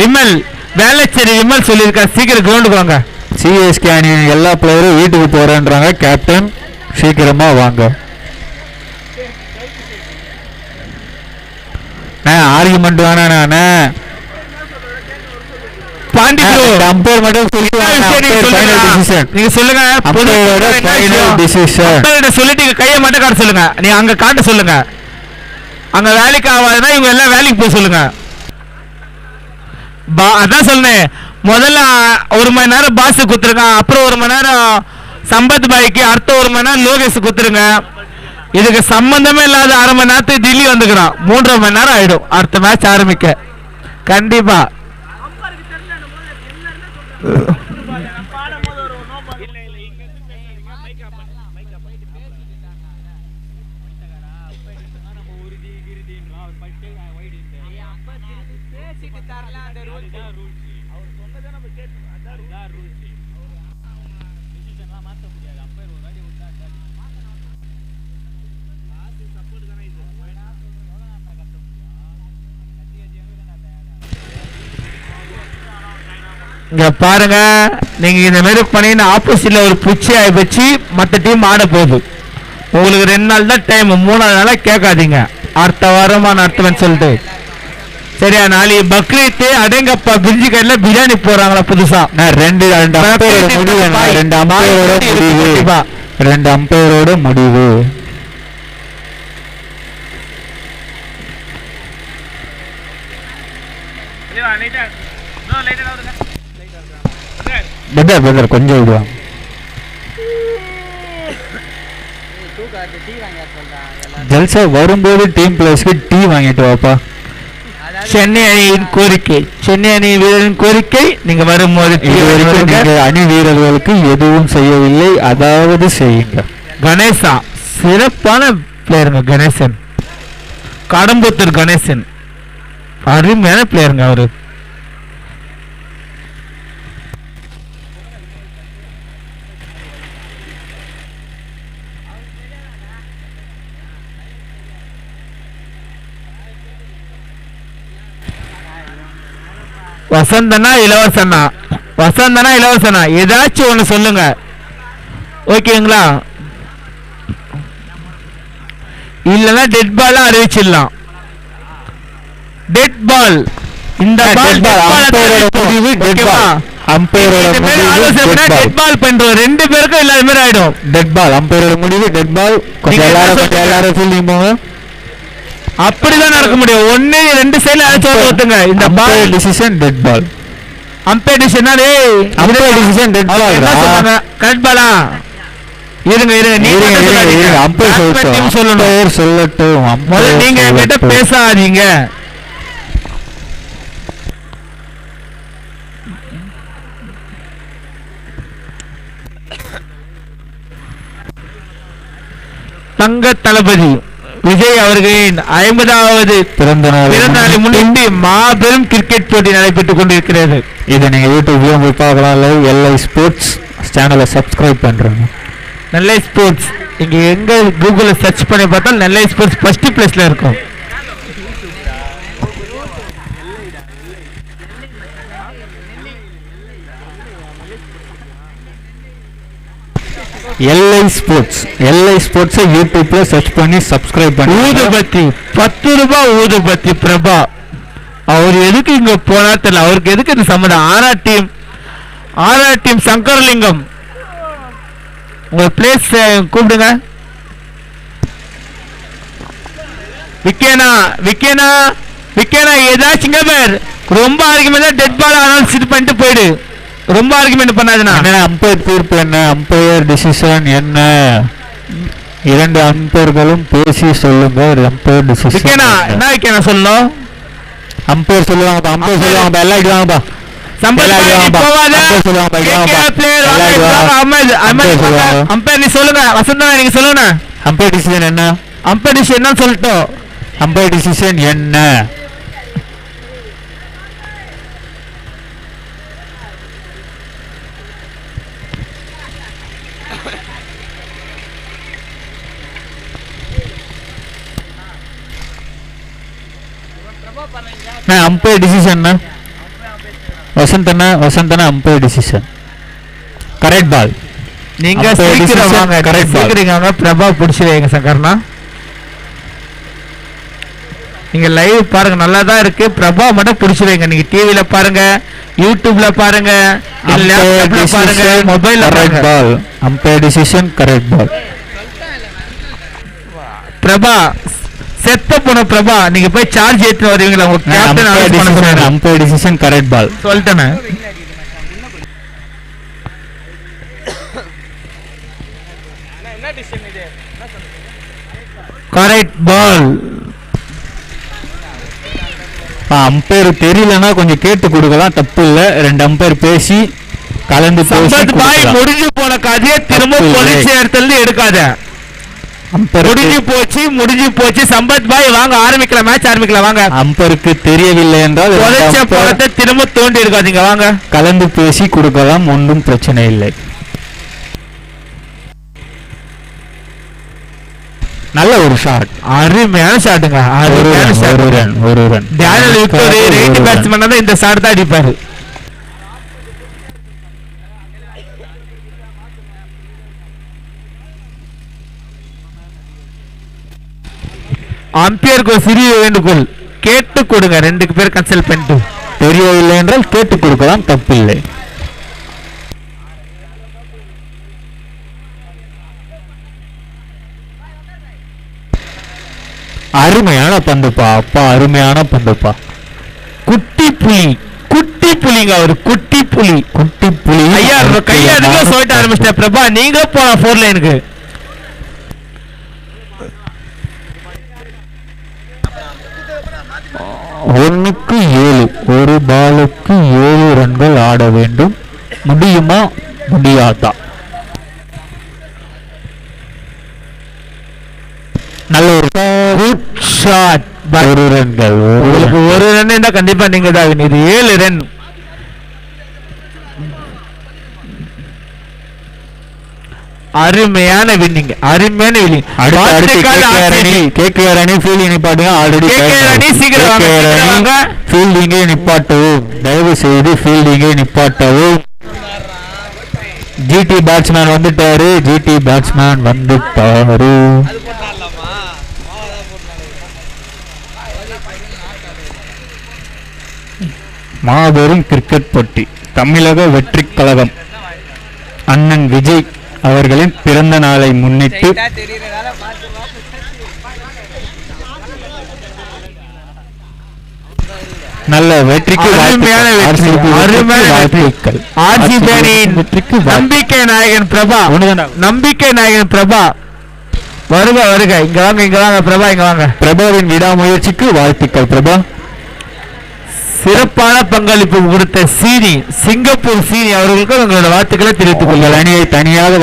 விமல், வேளச்சேரி விமல் சொல்லியிருக்காரு, சீக்கிரம் கிரவுண்டுக்கு வாங்க. சிஎஸ்கே அணி எல்லா பிளேயரும் வீட்டுக்கு போறேன்றாங்க. கேப்டன் சீக்கிரமா வாங்க. ஆர்குமெண்ட் வேணாண்ணே. பாண்டி அம்பையர் மட்டும் நீங்க சொல்லுங்க, சொல்லிட்டு கையை மட்டும் காட்ட சொல்லுங்க. நீங்க அங்க காட்ட சொல்லுங்க. அங்க வேலைக்கு ஆகாதுன்னா இவங்க எல்லாம் வேலைக்கு போய் சொல்லுங்க. அதான் சொன்னேன், முதல்ல 1 மணி நேரம் பாஸ் குத்துருங்க, அப்புறம் 1 மணி நேரம் சம்பத் பாய்க்கு, அடுத்த 1 மணி நேரம் லோகேஷ் குத்துருங்க. இதுக்கு சம்பந்தமே இல்லாத 1/2 மணி நேரத்துக்கு டில்லி வந்துக்கிறான். 3.5 மணி நேரம் ஆயிடும் அடுத்த மேட்ச் ஆரம்பிக்க. கண்டிப்பா இங்க பாருங்க, நீங்க இந்த மாதிரி பண்ணீங்கன்னா ஆப்போசிட்ல ஒரு புச்சியை வச்சு மற்ற டீம் ஆட போகுது. உங்களுக்கு 2 நாள் தான் டைம், 3ஆவது நாளா கேட்காதீங்க. அடுத்த வாரமா நடத்துவேன்னு சொல்லிட்டு. சரியா? நாளைக்கு பக்ரீத். அடேங்கப்பா, பிரிஞ்சி கடையில பிரியாணி போறாங்களா புதுசா? ரெண்டு அம்பையரோட முடிவு. பெதர் கொஞ்சம் விடுவாங்க. ஜல்சா வரும்போது டீம் பிளேஸ்க்கு டீ வாங்கிட்டு வாப்பா. சென்னை அணியின் கோரிக்கை, சென்னை அணி வீரரின் கோரிக்கை, நீங்க வரும்போது அணி வீரர்களுக்கு எதுவும் செய்யவில்லை, அதாவது செய்யுங்க. கணேசா சிறப்பான பிளேயருங்க. கணேசன், கடம்புத்தூர் கணேசன் அருமையான பிளேயருங்க அவரு. வசந்தனா இளவரசனா, வசந்தனா இளவரசனா, ஏதாச்சும் ஒண்ணு சொல்லுங்க. ஓகேங்களா? இல்லனா டெட் பால் அறிவிச்சிடலாம். டெட் பால், இந்த பால் டெட் பால் பண்றோம். 2 பேருக்கும் இல்லாத மாதிரி ஆயிடும். டெட் பால் அம்பையரோட முடிவு. Dead ball. எல்லாரும் சொல்லிங்க. அப்படிதான் நடக்க முடியும். 1-2 சைடுல ஒருத்தங்க. இந்த ball decision dead ball. Umpire decision decision dead ball. Correct பாலா? இருங்க அம்பையர் சொல்லட்டும். முதல்ல நீங்க என்கிட்ட பேசாதீங்க. தங்க தளபதி விஜய் அவர்களின் 50வது பிறந்த நாளை முன்னிட்டு மாபெரும் கிரிக்கெட் போட்டி நடைபெற்றுக் கொண்டிருக்கிறது. இதை நீங்க யூடியூப்லயும் போய் பார்க்கலாம். எல்ஐ ஸ்போர்ட்ஸ் சேனலை சப்ஸ்கிரைப் பண்றேன். நெல்லை ஸ்போர்ட்ஸ் இங்க எங்க கூகுள்ல சர்ச் பண்ணி பார்த்தால் நெல்லை ஸ்போர்ட்ஸ் ஃபர்ஸ்ட் பிளேஸ்ல இருக்கும். எல்ஐ ஸ்போர்ட்ஸ் யூடியூப்ல சர்ச் பண்ணி சப்ஸ்கிரைப் பண்ணி. ஊதுபத்தி 10 ரூபாய் ஊதுபத்தி பிரபா. அவர் எதுக்கு இங்க போனா தெரியல. அவருக்கு எதுக்கு இந்த சம்மந்தம்? ஆரா டீம் சங்கரலிங்கம், உங்க பிளேஸ் கூப்பிடுங்க. விக்கேனா ஏதாச்சும் பேர் ரொம்ப ஆர்குமெண்ட் டெட் பால் ஆனால் சிட் பண்ணிட்டு போயிடு. ரொம்ப ஆர்குமெண்ட் பண்ணாதுன்னா அம்பையர் தீர்ப்பு என்ன, அம்பையர் டிசிஷன் என்ன? 2 அம்பையர்களும் பேசி சொல்லுங்க. அம்பையர் டிசிஷன் என்ன விக்கேனா சொல்லணும்? அம்பையர் சொல்லுவாங்க. எல்லாம் இடுவாங்கப்பா. அம்பையர் நீ சொல்லுங்க. வசந்தா நீங்க சொல்லுங்க. அம்பையர் டிசிஷன் என்ன? அம்பையர் டிசிஷன் என்ன சொல்லட்டும். அம்பையர் டிசிஷன் என்ன? அம்பையர் டிசிஷன் வசந்தனா அம்பையர் டிசிஷன் கரெக்ட் பால். நீங்க சீக்கிரம் பிரபா பிடிச்சிருவீங்க சங்கர்னா. நீங்க லைவ் பாருங்க, நல்லா தான் இருக்கு. பிரபா மட்டும் பிடிச்சிருவீங்க. நீங்க டிவில பாருங்க, யூடியூப்ல பாருங்க, பாருங்க, மொபைல்ல பாருங்க. பால் அம்பையர் டிசிஷன் கரெக்ட் பால். பிரபா செத்த போன பிரபா, நீங்க போய் சார்ஜ் ஏத்து வருவீங்களா? உங்க கேப்டன் அம்பையர் டிசிஷன் கரெக்ட் பால் சொல்லிட்டேனே. கரெக்ட் பால். அம்பையர் தெரியலன்னா கொஞ்சம் கேட்டு கொடுக்கலாம், தப்பு இல்ல. 2 அம்பையர் பேசி கலந்து முடிஞ்சு போன கதையை திரும்ப போலீஸ் இடத்துல எடுக்காத. முடிஞ்சு போச்சு. சம்பத் பாய் வாங்க, ஆரம்பிக்கலாம், மேட்ச் ஆரம்பிக்கலாம் வாங்க. அம்பருக்கு தெரியவில்லை என்றால் பணத்தை திரும்ப தோண்டி இருக்காதீங்க, வாங்க கலந்து பேசி கொடுக்கலாம், ஒன்றும் பிரச்சனை இல்லை. நல்ல ஒரு ஷாட், அருமையான ஷாட்டுங்க. ஒரு run. Daniel victory right batsman தான் இந்த ஷாட் தான் அடிப்பாரு. அம்பியருக்கு ஒரு சிறிய வேண்டுகோள், கேட்டு கொடுங்க 2 பேர் கன்சல்ட் பண்ணிட்டு. தெரியவில்லை என்றால் கேட்டுக் கொடுக்கலாம், தப்பில்லை. அருமையான பந்துப்பா, அப்பா அருமையான பந்துப்பா. குட்டி புலி, குட்டி புலிங்க அவர், குட்டி புலி. குட்டி புலி. ஐயா கையா சொல்லிட்டு ஆரம்பிச்சிட்டேன் பிரபா, நீங்க போன 4 லைனுக்கு. ஒன்னுக்கு 7, ஒரு பாலுக்கு 7 ரன்கள் ஆட வேண்டும். முடியுமா முடியாதா? நல்ல ஒரு குட் ஷாட். ஒரு ரன்கள். உங்களுக்கு ஒரு ரன் இருந்தா கண்டிப்பா நீங்க தான். இது 7 ரன். அருமையான வின்னிங், அருமையான வின்னிங். கேகேஆர் அணி ஃபீல்டிங் நிப்பாட்டுங்க. ஆல்ரெடி ஃபீல்டிங்கை நிப்பாட்டவும், தயவு செய்து ஃபீல்டிங்கை நிப்பாட்டவும். ஜிடி பேட்ஸ்மேன் வந்துட்டாரு, ஜிடி பேட்ஸ்மேன் வந்துட்டாரு. மாபெரும் கிரிக்கெட் போட்டி, தமிழக வெற்றி கழகம் அண்ணன் விஜய் அவர்களின் பிறந்த நாளை முன்னிட்டு நல்ல வெற்றிக்கு வெற்றிக்கு நம்பிக்கை நாயகன் பிரபா, நம்பிக்கை நாயகன் பிரபா வருக வருக. இங்க வாங்க, இங்க வாங்க பிரபா, இங்க வாங்க. பிரபாவின் விடாமுயற்சிக்கு வாழ்த்துக்கள் பிரபா. சிறப்பான பங்களிப்பு கொடுத்த சீனி, சிங்கப்பூர் சீனி அவர்களுக்கு உங்களோட வாழ்த்துக்களை தெரிவித்துக் கொள்ளுங்கள். அணியை தனியாக